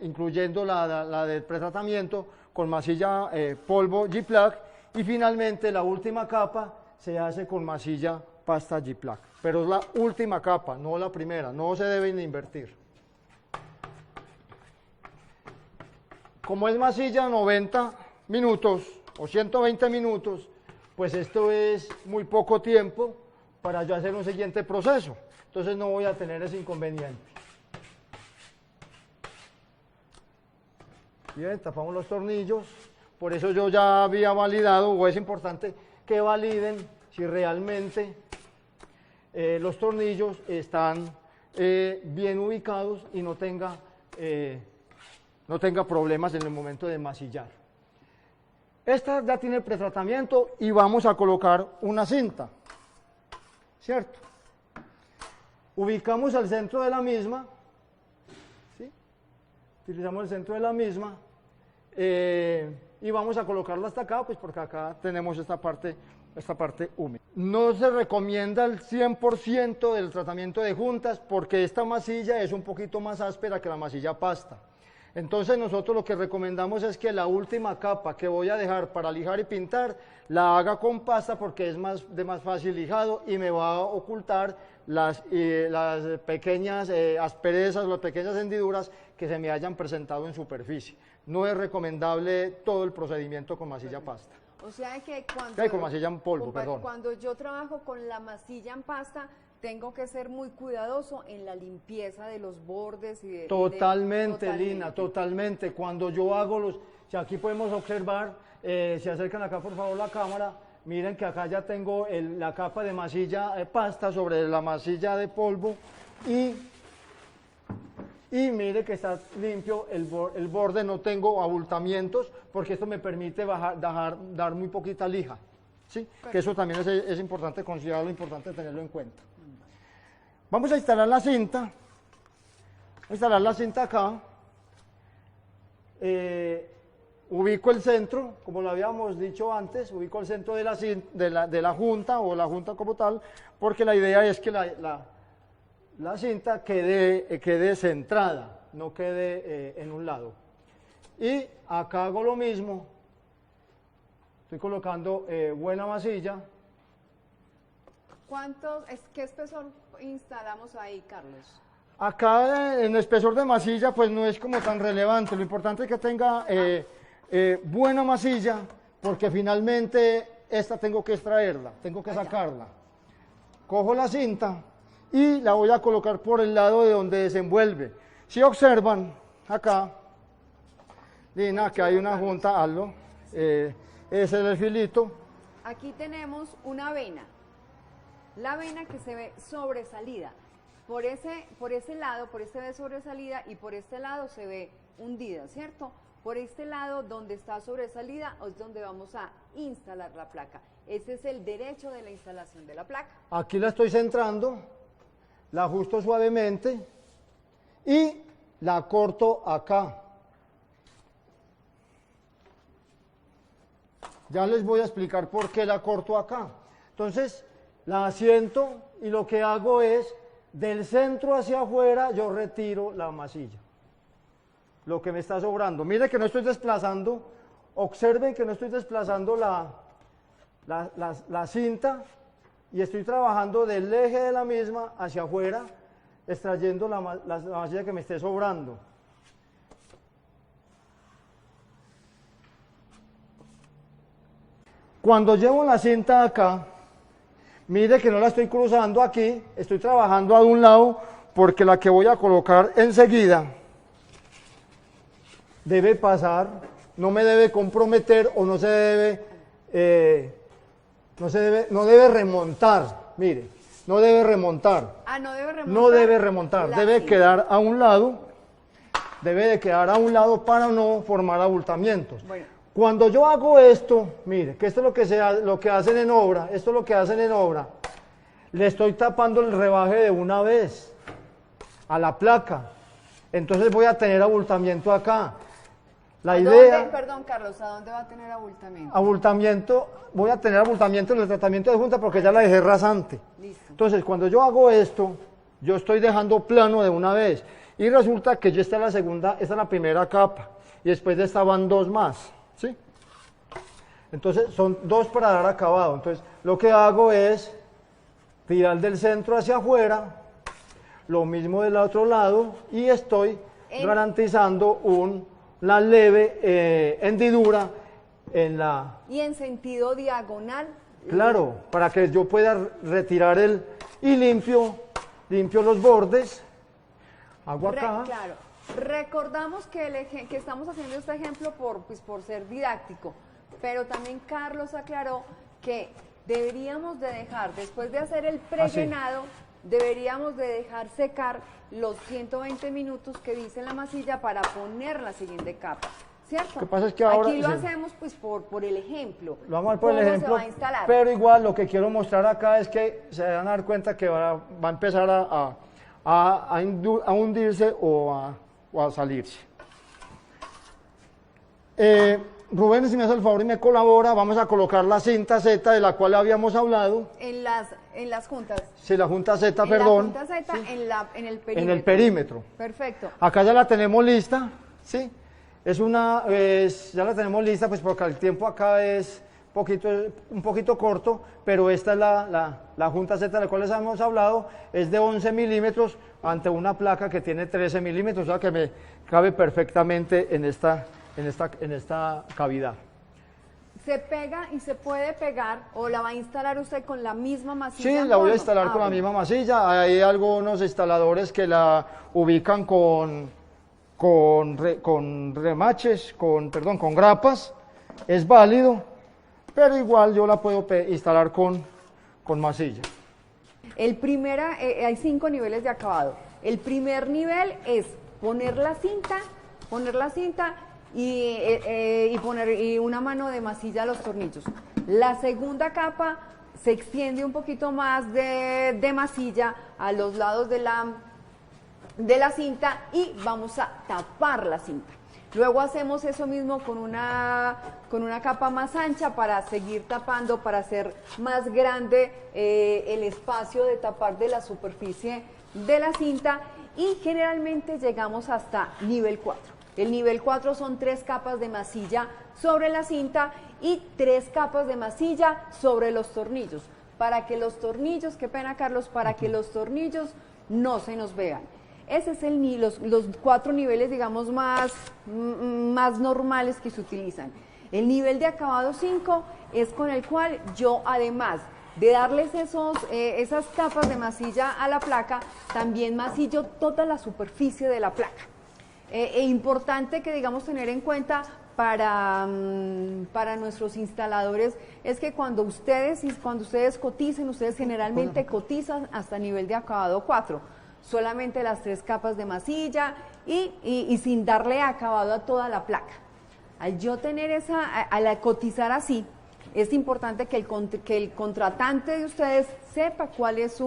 incluyendo la del pretratamiento, con masilla polvo G-Plaque, y finalmente la última capa se hace con masilla pasta G-Plaque. Pero es la última capa, no la primera, no se deben invertir. Como es masilla 90 minutos o 120 minutos, pues esto es muy poco tiempo para yo hacer un siguiente proceso. Entonces no voy a tener ese inconveniente. Bien, tapamos los tornillos. Por eso yo ya había validado, o es importante que validen si realmente los tornillos están bien ubicados y no tenga problemas en el momento de masillar. Esta ya tiene pretratamiento y vamos a colocar una cinta, ¿cierto? Ubicamos el centro de la misma, ¿sí? Utilizamos el centro de la misma y vamos a colocarla hasta acá, pues porque acá tenemos esta parte húmeda. No se recomienda el 100% del tratamiento de juntas porque esta masilla es un poquito más áspera que la masilla pasta. Entonces nosotros lo que recomendamos es que la última capa que voy a dejar para lijar y pintar la haga con pasta porque es de más fácil lijado y me va a ocultar las pequeñas asperezas, las pequeñas hendiduras que se me hayan presentado en superficie. No es recomendable todo el procedimiento con masilla pasta. O sea que con masilla en polvo, perdón. Cuando yo trabajo con la masilla en pasta, tengo que ser muy cuidadoso en la limpieza de los bordes y de... Totalmente, Lina, totalmente. Cuando yo hago si aquí podemos observar, se acercan acá por favor la cámara, miren que acá ya tengo la capa de masilla pasta sobre la masilla de polvo y mire que está limpio el borde, no tengo abultamientos porque esto me permite dar muy poquita lija, ¿sí? Que eso también es importante considerarlo, importante tenerlo en cuenta. Vamos a instalar la cinta, acá, ubico el centro, como lo habíamos dicho antes, ubico el centro de la junta o la junta como tal, porque la idea es que la cinta quede centrada, no quede en un lado. Y acá hago lo mismo, estoy colocando buena masilla. ¿Qué espesor instalamos ahí, Carlos? Acá en el espesor de masilla pues no es como tan relevante, lo importante es que tenga buena masilla porque finalmente esta tengo que extraerla, tengo que sacarla. Cojo la cinta y la voy a colocar por el lado de donde desenvuelve. Si observan acá, Lina, que hay una junta, hazlo, ese es el filito. Aquí tenemos una vena. La vena que se ve sobresalida, por ese lado se ve sobresalida y por este lado se ve hundida, ¿cierto? Por este lado donde está sobresalida es donde vamos a instalar la placa. Ese es el derecho de la instalación de la placa. Aquí la estoy centrando, la ajusto suavemente y la corto acá. Ya les voy a explicar por qué la corto acá. Entonces, la asiento y lo que hago es, del centro hacia afuera, yo retiro la masilla. Lo que me está sobrando. Mire que no estoy desplazando, observen que no estoy desplazando la cinta y estoy trabajando del eje de la misma hacia afuera, extrayendo la masilla que me esté sobrando. Cuando llevo la cinta acá, mire que no la estoy cruzando aquí, estoy trabajando a un lado porque la que voy a colocar enseguida debe pasar, no me debe comprometer o no debe remontar, mire, no debe remontar. No debe remontar. No debe remontar, debe quedar a un lado, para no formar abultamientos. Bueno. Cuando yo hago esto, mire, que esto es lo que hacen en obra, le estoy tapando el rebaje de una vez a la placa, entonces voy a tener abultamiento acá. Perdón, Carlos, ¿a dónde va a tener abultamiento? Voy a tener abultamiento en el tratamiento de junta porque ya la dejé rasante. Listo. Entonces, cuando yo hago esto, yo estoy dejando plano de una vez, y resulta que ya está esta es la primera capa, y después de esta van dos más. ¿Sí? Entonces son dos para dar acabado. Entonces lo que hago es tirar del centro hacia afuera, lo mismo del otro lado y estoy garantizando una leve hendidura en la... Y en sentido diagonal. Claro, para que yo pueda retirar y limpio los bordes, hago acá. Claro. Recordamos que estamos haciendo este ejemplo por ser didáctico, pero también Carlos aclaró que deberíamos de dejar, después de hacer el prellenado, deberíamos de dejar secar los 120 minutos que dice la masilla para poner la siguiente capa. ¿cierto? Lo que pasa es que ahora... Aquí lo sí. hacemos pues por el ejemplo. Lo vamos a ver por el ¿Cómo ejemplo, se va a instalar? pero igual lo que quiero mostrar acá es que se van a dar cuenta que va a empezar a hundirse o a salirse. Rubén, si me hace el favor y me colabora, vamos a colocar la cinta Z de la cual habíamos hablado. En las juntas. Sí, la junta Z, En perdón. la junta Z, Sí. en el perímetro. En el perímetro. Perfecto. Acá ya la tenemos lista, ¿sí? Ya la tenemos lista, pues porque el tiempo acá es un poquito corto, pero esta es la junta Z de la cual les hemos hablado, es de 11 milímetros ante una placa que tiene 13 milímetros, o sea que me cabe perfectamente en esta cavidad. ¿Se pega y se puede pegar o la va a instalar usted con la misma masilla? Sí, en la voy a polvo? instalar con la Bueno. misma masilla. Hay algunos instaladores que la ubican con remaches, con grapas. Es válido, pero igual yo la puedo instalar con masilla. Hay 5 niveles de acabado. El primer nivel es poner la cinta y poner una mano de masilla a los tornillos. La segunda capa se extiende un poquito más de masilla a los lados de la cinta y vamos a tapar la cinta. Luego hacemos eso mismo con una capa más ancha para seguir tapando, para hacer más grande el espacio de tapar de la superficie de la cinta, y generalmente llegamos hasta nivel 4. El nivel 4 son 3 capas de masilla sobre la cinta y 3 capas de masilla sobre los tornillos, para que los tornillos, qué pena Carlos, para que los tornillos no se nos vean. Ese es los 4 niveles, digamos, más normales que se utilizan. El nivel de acabado 5 es con el cual yo, además de darles esas capas de masilla a la placa, también masillo toda la superficie de la placa. Importante que, digamos, tener en cuenta para nuestros instaladores es que cuando ustedes coticen, ustedes generalmente cotizan hasta nivel de acabado 4. Solamente las 3 capas de masilla y sin darle acabado a toda la placa. Al yo tener al cotizar así, es importante que el contratante de ustedes sepa cuál es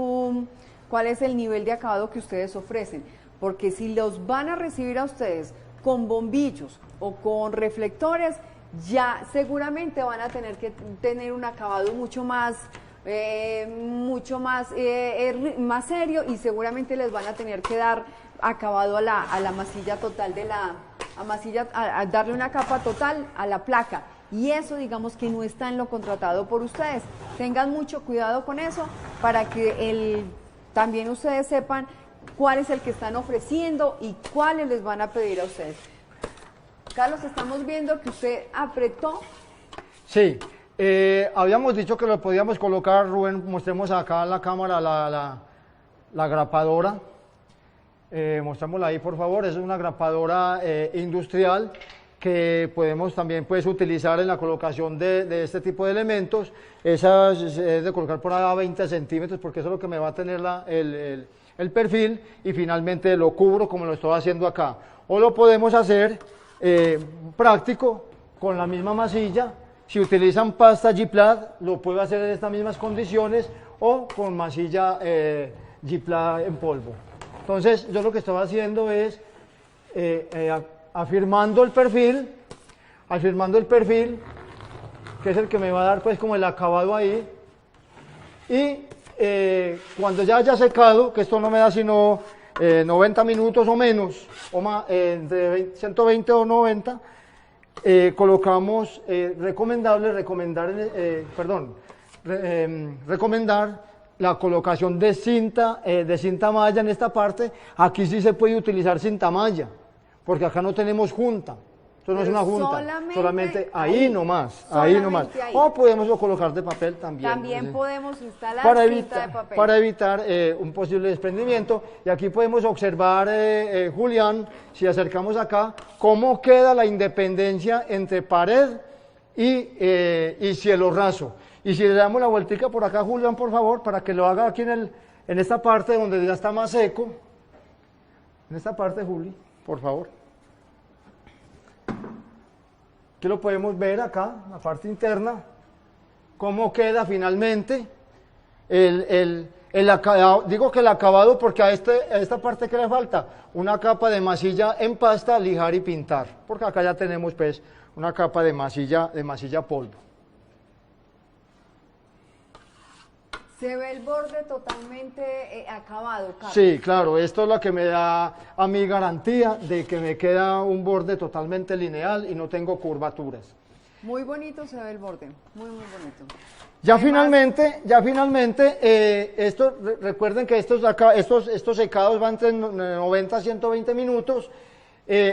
el nivel de acabado que ustedes ofrecen, porque si los van a recibir a ustedes con bombillos o con reflectores, ya seguramente van a tener que tener un acabado mucho más serio, y seguramente les van a tener que dar acabado a la masilla total a darle una capa total a la placa, y eso, digamos, que no está en lo contratado por ustedes. Tengan mucho cuidado con eso para que también ustedes sepan cuál es el que están ofreciendo y cuáles les van a pedir a ustedes. Carlos, estamos viendo que usted apretó. Sí. Habíamos dicho que lo podíamos colocar, Rubén, mostremos acá en la cámara la grapadora. Mostrémosla ahí, por favor. Es una grapadora industrial que podemos también utilizar en la colocación de este tipo de elementos. Esa es de colocar por ahí a 20 centímetros, porque eso es lo que me va a tener el perfil, y finalmente lo cubro como lo estoy haciendo acá. O lo podemos hacer práctico con la misma masilla. Si utilizan pasta G-Plat, lo puedo hacer en estas mismas condiciones, o con masilla G-Plat en polvo. Entonces, yo lo que estoy haciendo es afirmando el perfil, que es el que me va a dar como el acabado ahí, y cuando ya haya secado, que esto no me da sino 90 minutos o menos, o más, entre 120 o 90, colocamos recomendar la colocación de cinta malla en esta parte. Aquí sí se puede utilizar cinta malla, porque acá no tenemos junta. Esto no es una junta, solamente ahí nomás, ahí nomás. O podemos colocar de papel también. También podemos instalar cinta de papel. Para evitar un posible desprendimiento. Y aquí podemos observar, Julián, si acercamos acá, cómo queda la independencia entre pared y cielo raso. Y si le damos la vueltica por acá, Julián, por favor, para que lo haga aquí en esta parte donde ya está más seco. En esta parte, Juli, por favor. Aquí lo podemos ver acá, la parte interna, cómo queda finalmente el acabado. Digo que el acabado porque a esta parte que le falta, una capa de masilla en pasta, lijar y pintar, porque acá ya tenemos pues una capa de masilla polvo. Se ve el borde totalmente acabado, Carlos. Sí, claro, esto es lo que me da a mí garantía de que me queda un borde totalmente lineal y no tengo curvaturas. Muy bonito se ve el borde, muy bonito. Ya Además, finalmente, recuerden que estos secados van entre 90 a 120 minutos.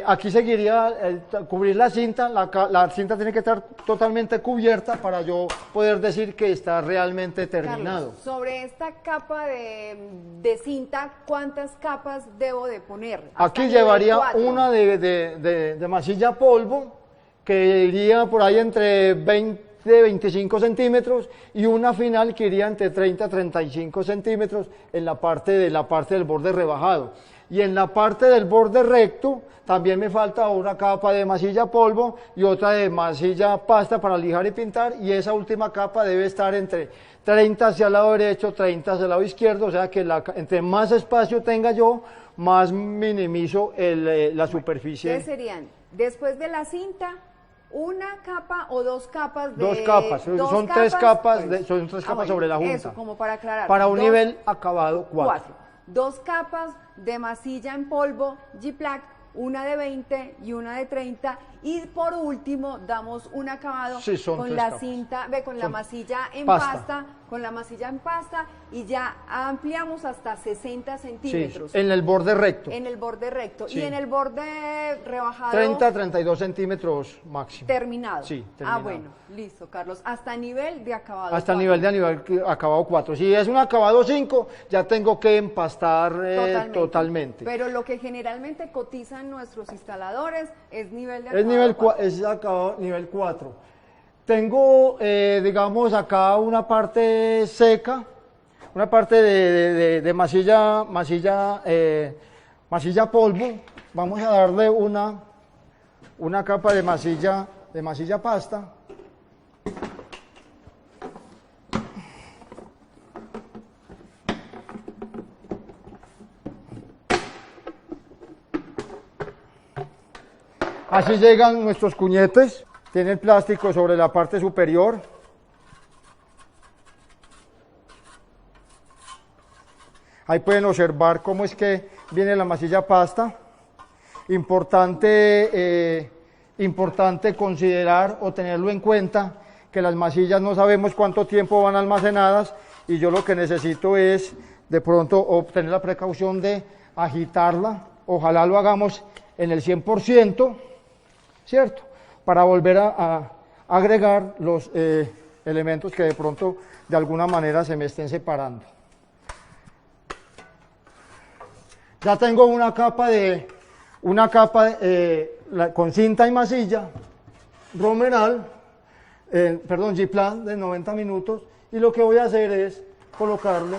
Aquí seguiría cubrir la cinta, la cinta tiene que estar totalmente cubierta para yo poder decir que está realmente terminado. Carlos, sobre esta capa de cinta, ¿cuántas capas debo de poner? Aquí llevaría una de masilla polvo, que iría por ahí entre 20-25 centímetros, y una final que iría entre 30-35 centímetros en la parte del borde rebajado. Y en la parte del borde recto también me falta una capa de masilla polvo y otra de masilla pasta para lijar y pintar, y esa última capa debe estar entre 30 hacia el lado derecho, 30 hacia el lado izquierdo, o sea que entre más espacio tenga yo, más minimizo la superficie. ¿Qué serían? Después de la cinta, una capa o dos capas de... Dos capas, son tres capas, son tres capas bueno, sobre la junta. Eso, como para aclarar. Para un nivel acabado 4. 2 capas de masilla en polvo G-Plaque, una de 20 y una de 30, y por último damos un acabado con la cinta, con la masilla en pasta, con la masilla en pasta, y ya ampliamos hasta 60 centímetros. Sí, en el borde recto. En el borde recto. Sí. Y en el borde rebajado. 30-32 centímetros máximo. Terminado. Sí, terminado. Ah, bueno, listo, Carlos. Hasta nivel de acabado. Hasta el nivel acabado 4. Si es un acabado 5, ya tengo que empastar totalmente. Pero lo que generalmente cotizan nuestros instaladores es nivel de acabado. Es acabado nivel 4. Tengo, digamos, acá una parte seca, una parte de masilla polvo. Vamos a darle una capa de masilla pasta. Así llegan nuestros cuñetes. Tiene el plástico sobre la parte superior. Ahí pueden observar cómo es que viene la masilla pasta. Importante considerar o tenerlo en cuenta que las masillas no sabemos cuánto tiempo van almacenadas, y yo lo que necesito es de pronto obtener la precaución de agitarla. Ojalá lo hagamos en el 100%, ¿cierto? Para volver a agregar los elementos que de pronto de alguna manera se me estén separando. Ya tengo una capa con cinta y masilla Romeral, G-Plan de 90 minutos, y lo que voy a hacer es colocarle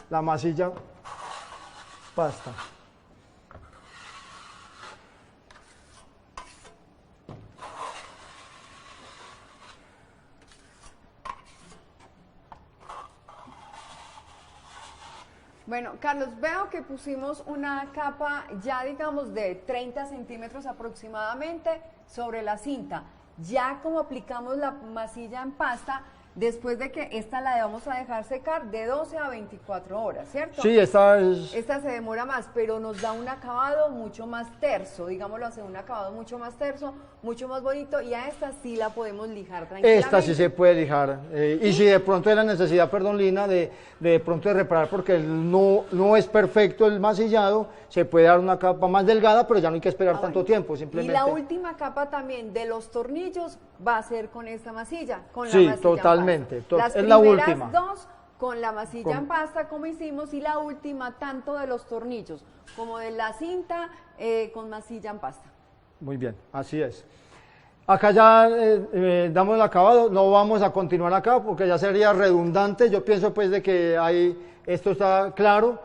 la masilla pasta. Bueno, Carlos, veo que pusimos una capa ya, digamos, de 30 centímetros aproximadamente sobre la cinta. Ya como aplicamos la masilla en pasta, después de que esta la vamos a dejar secar de 12 a 24 horas, ¿cierto? Sí, esta se demora más, pero nos da un acabado mucho más terso, digámoslo así, un acabado mucho más terso, mucho más bonito, y a esta sí la podemos lijar tranquilamente. Esta sí se puede lijar, y si de pronto hay la necesidad, perdón Lina, de pronto de reparar porque no es perfecto el masillado, se puede dar una capa más delgada, pero ya no hay que esperar tanto tiempo, simplemente. Y la última capa también de los tornillos va a ser con esta masilla, con la masilla. Sí, totalmente, es la última. Dos con la masilla en pasta como hicimos, y la última tanto de los tornillos como de la cinta con masilla en pasta. Muy bien, así es. Acá ya damos el acabado, no vamos a continuar acá porque ya sería redundante. Yo pienso pues de que esto está claro.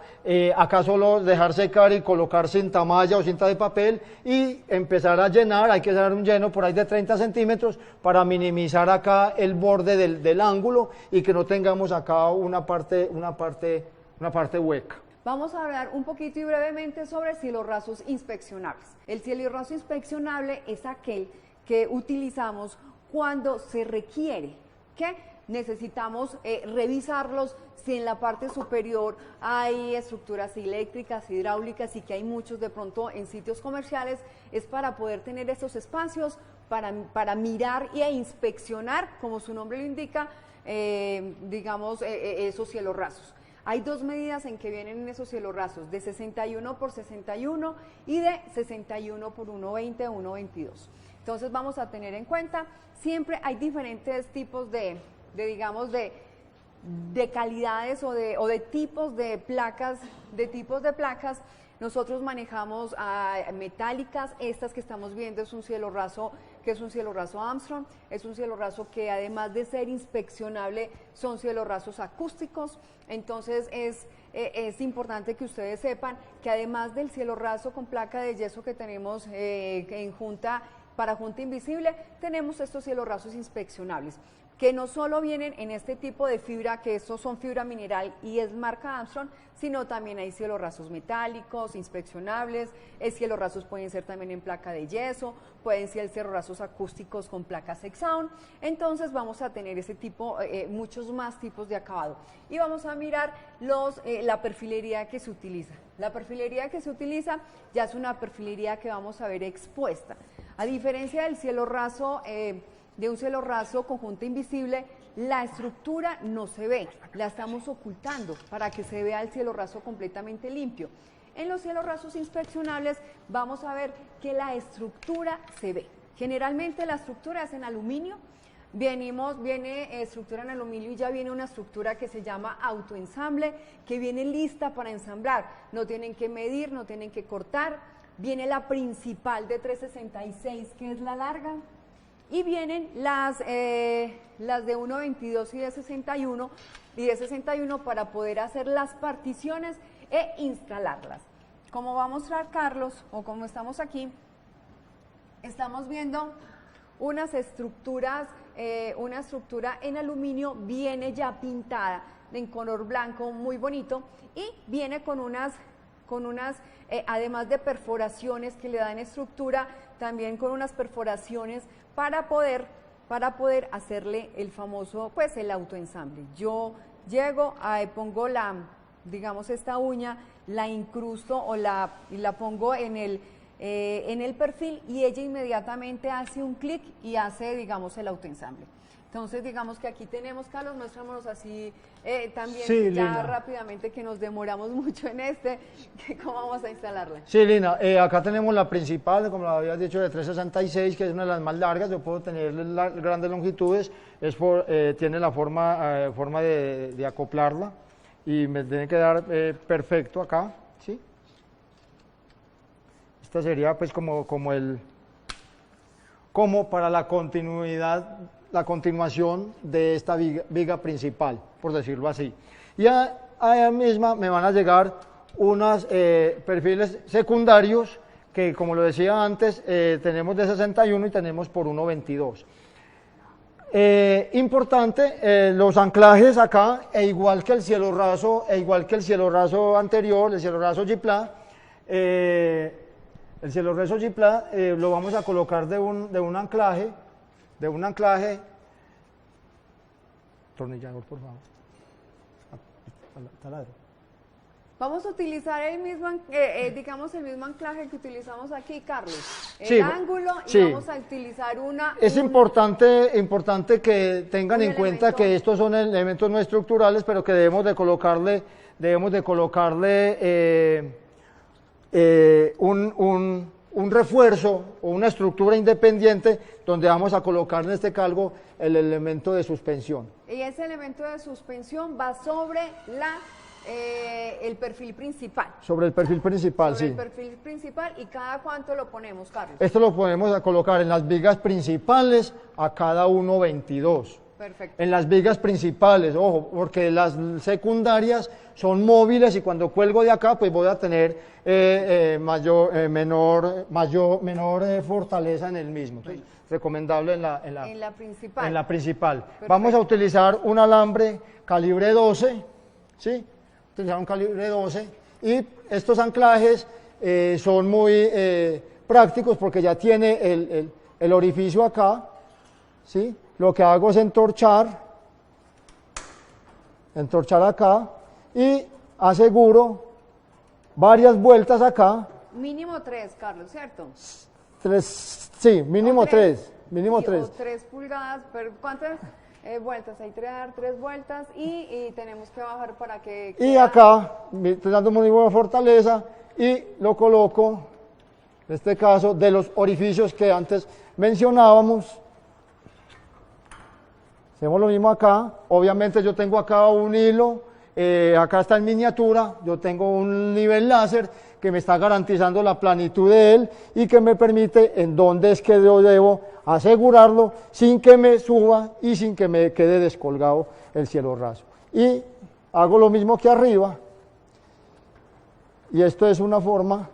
Acá solo dejar secar y colocar cinta malla o cinta de papel y empezar a llenar. Hay que dar un lleno por ahí de 30 centímetros para minimizar acá el borde del ángulo y que no tengamos acá una parte hueca. Vamos a hablar un poquito y brevemente sobre cielos rasos inspeccionables. El cielo raso inspeccionable es aquel que utilizamos cuando se requiere que necesitamos revisarlos si en la parte superior hay estructuras eléctricas, hidráulicas y que hay muchos de pronto en sitios comerciales, es para poder tener esos espacios para mirar e inspeccionar, como su nombre lo indica, esos cielos rasos. Hay dos medidas en que vienen en esos cielos rasos, de 61 por 61 y de 61 por 120 o 122. Entonces vamos a tener en cuenta, siempre hay diferentes tipos de calidades o de tipos de placas, Nosotros manejamos metálicas. Estas que estamos viendo es un cielo raso Armstrong, es un cielo raso que además de ser inspeccionable son cielos rasos acústicos. Entonces es importante que ustedes sepan que además del cielo raso con placa de yeso que tenemos para junta invisible, tenemos estos cielos rasos inspeccionables, que no solo vienen en este tipo de fibra, que estos son fibra mineral y es marca Armstrong, sino también hay cielos rasos metálicos, inspeccionables. Cielos rasos pueden ser también en placa de yeso, pueden ser cielos rasos acústicos con placas Exown. Entonces vamos a tener ese tipo, muchos más tipos de acabado. Y vamos a mirar la perfilería que se utiliza. La perfilería que se utiliza ya es una perfilería que vamos a ver expuesta. A diferencia del cielo raso, de un cielo raso con junta invisible, la estructura no se ve, la estamos ocultando para que se vea el cielo raso completamente limpio. En los cielos rasos inspeccionables vamos a ver que la estructura se ve. Generalmente la estructura es en aluminio, viene estructura en aluminio y ya viene una estructura que se llama autoensamble, que viene lista para ensamblar. No tienen que medir, no tienen que cortar. Viene la principal de 366, que es la larga. Y vienen las de 1.22 y de 61 para poder hacer las particiones e instalarlas. Como va a mostrar Carlos, o como estamos aquí, estamos viendo unas estructuras, una estructura en aluminio, viene ya pintada en color blanco, muy bonito, y viene con unas además de perforaciones que le dan estructura, también con unas perforaciones para poder hacerle el famoso, pues el autoensamble. Yo llego, pongo esta uña, la incrusto y la pongo en el perfil y ella inmediatamente hace un clic y hace, digamos, el autoensamble. Entonces, digamos que aquí tenemos, Carlos, muéstranos así también, sí, ya Lina, rápidamente, que nos demoramos mucho en ¿cómo vamos a instalarla? Sí, Lina, acá tenemos la principal, como lo habías dicho, de 366, que es una de las más largas. Yo puedo tener grandes longitudes, tiene la forma de acoplarla y me tiene que dar perfecto acá, ¿sí? Esta sería pues como para la continuación de esta viga principal, por decirlo así. Y a ella misma me van a llegar unos perfiles secundarios que, como lo decía antes, tenemos de 61 y tenemos por 1.22. Importante, los anclajes acá, igual que el cielo raso anterior, el cielo raso Gipla, lo vamos a colocar de un anclaje, tornillador, por favor, taladro. Vamos a utilizar el mismo anclaje que utilizamos aquí, Carlos, el ángulo, y vamos a utilizar Es importante que tengan en cuenta que estos son elementos no estructurales, pero que debemos de colocarle un refuerzo o una estructura independiente donde vamos a colocar en este calvo el elemento de suspensión. Y ese elemento de suspensión va sobre el perfil principal. Sobre el perfil principal, Sobre sí. el perfil principal, ¿y cada cuánto lo ponemos, Carlos? Esto lo podemos a colocar en las vigas principales a cada 1,22. Perfecto. En las vigas principales, ojo, porque las secundarias son móviles y cuando cuelgo de acá, pues voy a tener menor fortaleza en el mismo. Entonces, recomendable en la principal. En la principal. Perfecto. Vamos a utilizar un alambre calibre 12, ¿sí? Utilizar un calibre 12 y estos anclajes son muy prácticos porque ya tiene el orificio acá, ¿sí? Lo que hago es entorchar acá y aseguro varias vueltas acá. Mínimo 3, Carlos, ¿cierto? 3, sí, mínimo 3. Mínimo Sí, 3. o 3 pulgadas, pero ¿cuántas vueltas? Hay que dar 3 vueltas y tenemos que bajar para que... Y acá, estoy dando muy buena fortaleza y lo coloco, en este caso, de los orificios que antes mencionábamos. Hacemos lo mismo acá. Obviamente yo tengo acá un hilo, acá está en miniatura, yo tengo un nivel láser que me está garantizando la planitud de él y que me permite en dónde es que yo debo asegurarlo sin que me suba y sin que me quede descolgado el cielo raso. Y hago lo mismo que arriba, y esto es la forma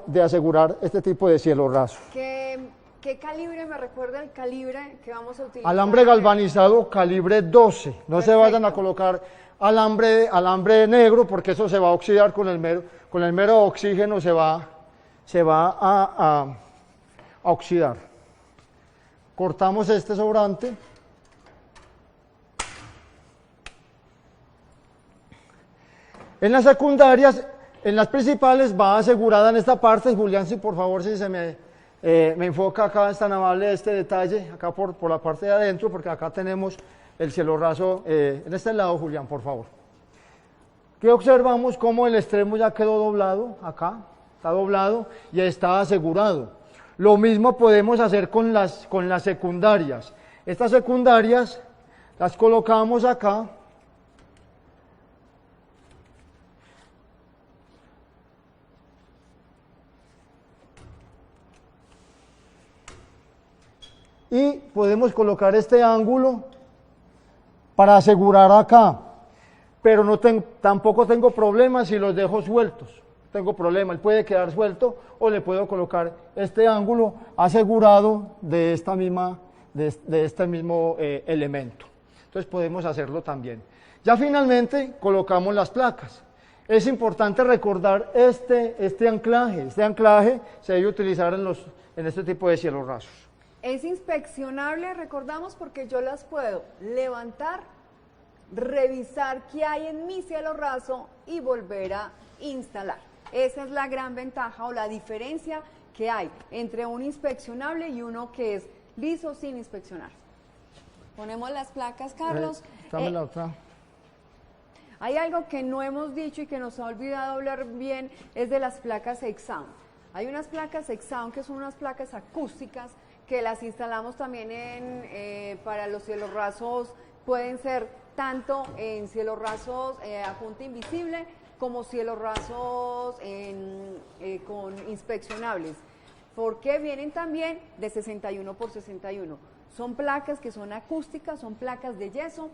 de asegurar este tipo de cielo raso. ¿Qué calibre me recuerda el calibre que vamos a utilizar? Alambre galvanizado calibre 12. No Perfecto. Se vayan a colocar alambre negro porque eso se va a oxidar con el mero oxígeno, se va a oxidar. Cortamos este sobrante. En las secundarias, en las principales va asegurada en esta parte. Julián, si por favor, si se me enfoca acá, es tan amable este detalle, acá por la parte de adentro, porque acá tenemos el cielo raso, en este lado, Julián, por favor. ¿Qué observamos? Cómo el extremo ya quedó doblado, acá, está doblado y está asegurado. Lo mismo podemos hacer con las secundarias. Estas secundarias las colocamos acá. Y podemos colocar este ángulo para asegurar acá, pero tampoco tengo problema si los dejo sueltos. Tengo problema, él puede quedar suelto o le puedo colocar este ángulo asegurado de este mismo elemento. Entonces podemos hacerlo también. Ya finalmente colocamos las placas. Es importante recordar este anclaje. Este anclaje se debe utilizar en este tipo de cielos rasos. Es inspeccionable, recordamos, porque yo las puedo levantar, revisar qué hay en mi cielo raso y volver a instalar. Esa es la gran ventaja o la diferencia que hay entre un inspeccionable y uno que es liso sin inspeccionar. Ponemos las placas, Carlos. Dame la otra. Hay algo que no hemos dicho y que nos ha olvidado hablar bien, es de las placas Exound. Hay unas placas Exound que son unas placas acústicas que las instalamos también para los cielos rasos, pueden ser tanto en cielos rasos a punta invisible como cielos rasos con inspeccionables, porque vienen también de 61 por 61. Son placas que son acústicas, son placas de yeso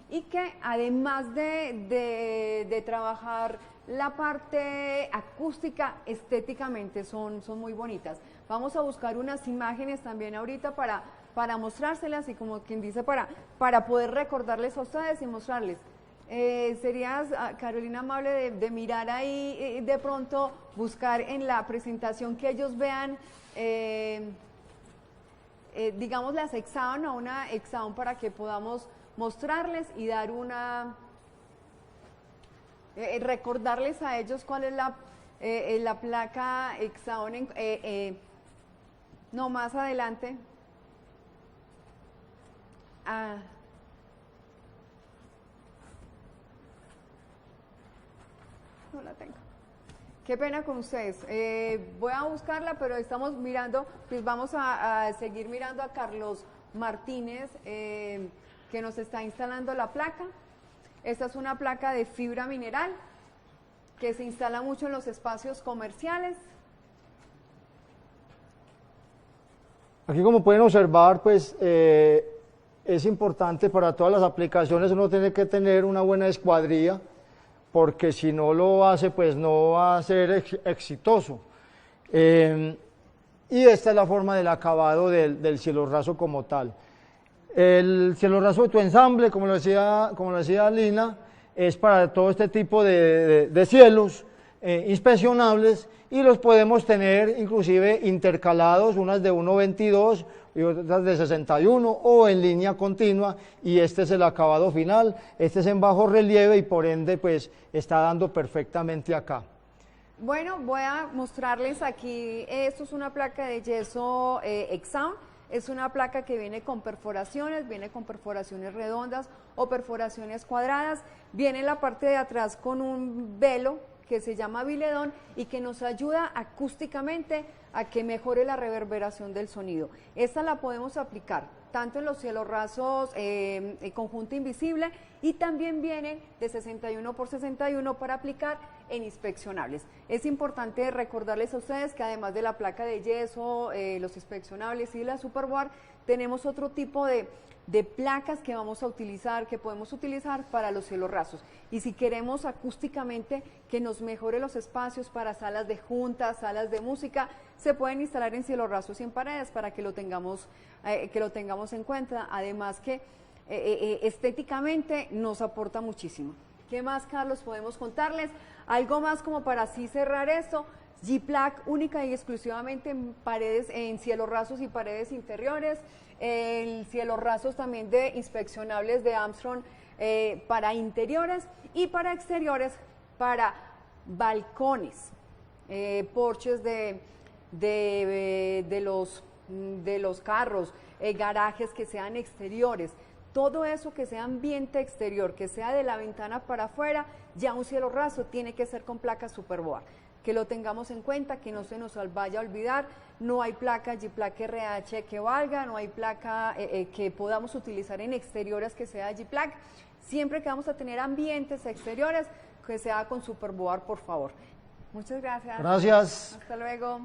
y que además de trabajar la parte acústica, estéticamente son muy bonitas. Vamos a buscar unas imágenes también ahorita para mostrárselas y como quien dice para poder recordarles a ustedes y mostrarles. Serías, Carolina, amable de mirar ahí, de pronto buscar en la presentación que ellos vean, digamos las Exound o una Exound para que podamos mostrarles y dar recordarles a ellos cuál es la placa Exound. No, más adelante. No la tengo. Qué pena con ustedes. Voy a buscarla, pero estamos mirando, pues vamos a seguir mirando a Carlos Martínez, que nos está instalando la placa. Esta es una placa de fibra mineral que se instala mucho en los espacios comerciales. Aquí, como pueden observar, pues es importante para todas las aplicaciones uno tiene que tener una buena escuadría, porque si no lo hace, pues no va a ser exitoso. Y esta es la forma del acabado del cielo raso como tal. El cielo raso de tu ensamble, como lo decía Lina, es para todo este tipo de cielos inspeccionables, y los podemos tener inclusive intercalados, unas de 1.22 y otras de 61, o en línea continua, y este es el acabado final. Este es en bajo relieve y por ende pues está dando perfectamente acá. Bueno, voy a mostrarles aquí, esto es una placa de yeso Exaun. Es una placa que viene con perforaciones redondas o perforaciones cuadradas. Viene en la parte de atrás con un velo que se llama biledón y que nos ayuda acústicamente a que mejore la reverberación del sonido. Esta la podemos aplicar tanto en los cielos rasos conjunto invisible, y también viene de 61 por 61 para aplicar en inspeccionables. Es importante recordarles a ustedes que además de la placa de yeso, los inspeccionables y la Superboard, tenemos otro tipo de placas que vamos a utilizar, que podemos utilizar para los cielos rasos. Y si queremos acústicamente que nos mejore los espacios para salas de juntas, salas de música, se pueden instalar en cielos rasos y en paredes para que lo tengamos en cuenta. Además que estéticamente nos aporta muchísimo. ¿Qué más, Carlos, podemos contarles? Algo más como para así cerrar esto. G-Plaque única y exclusivamente en paredes, en cielos rasos y paredes interiores. El cielos rasos también de inspeccionables de Armstrong para interiores, y para exteriores, para balcones, porches de los carros, garajes que sean exteriores. Todo eso que sea ambiente exterior, que sea de la ventana para afuera, ya un cielo raso tiene que ser con placa Superboard. Que lo tengamos en cuenta, que no se nos vaya a olvidar. No hay placa G-Plaque RH que valga, no hay placa que podamos utilizar en exteriores que sea G-Plaque. Siempre que vamos a tener ambientes exteriores, que sea con Superboard, por favor. Muchas gracias. Gracias. Hasta luego.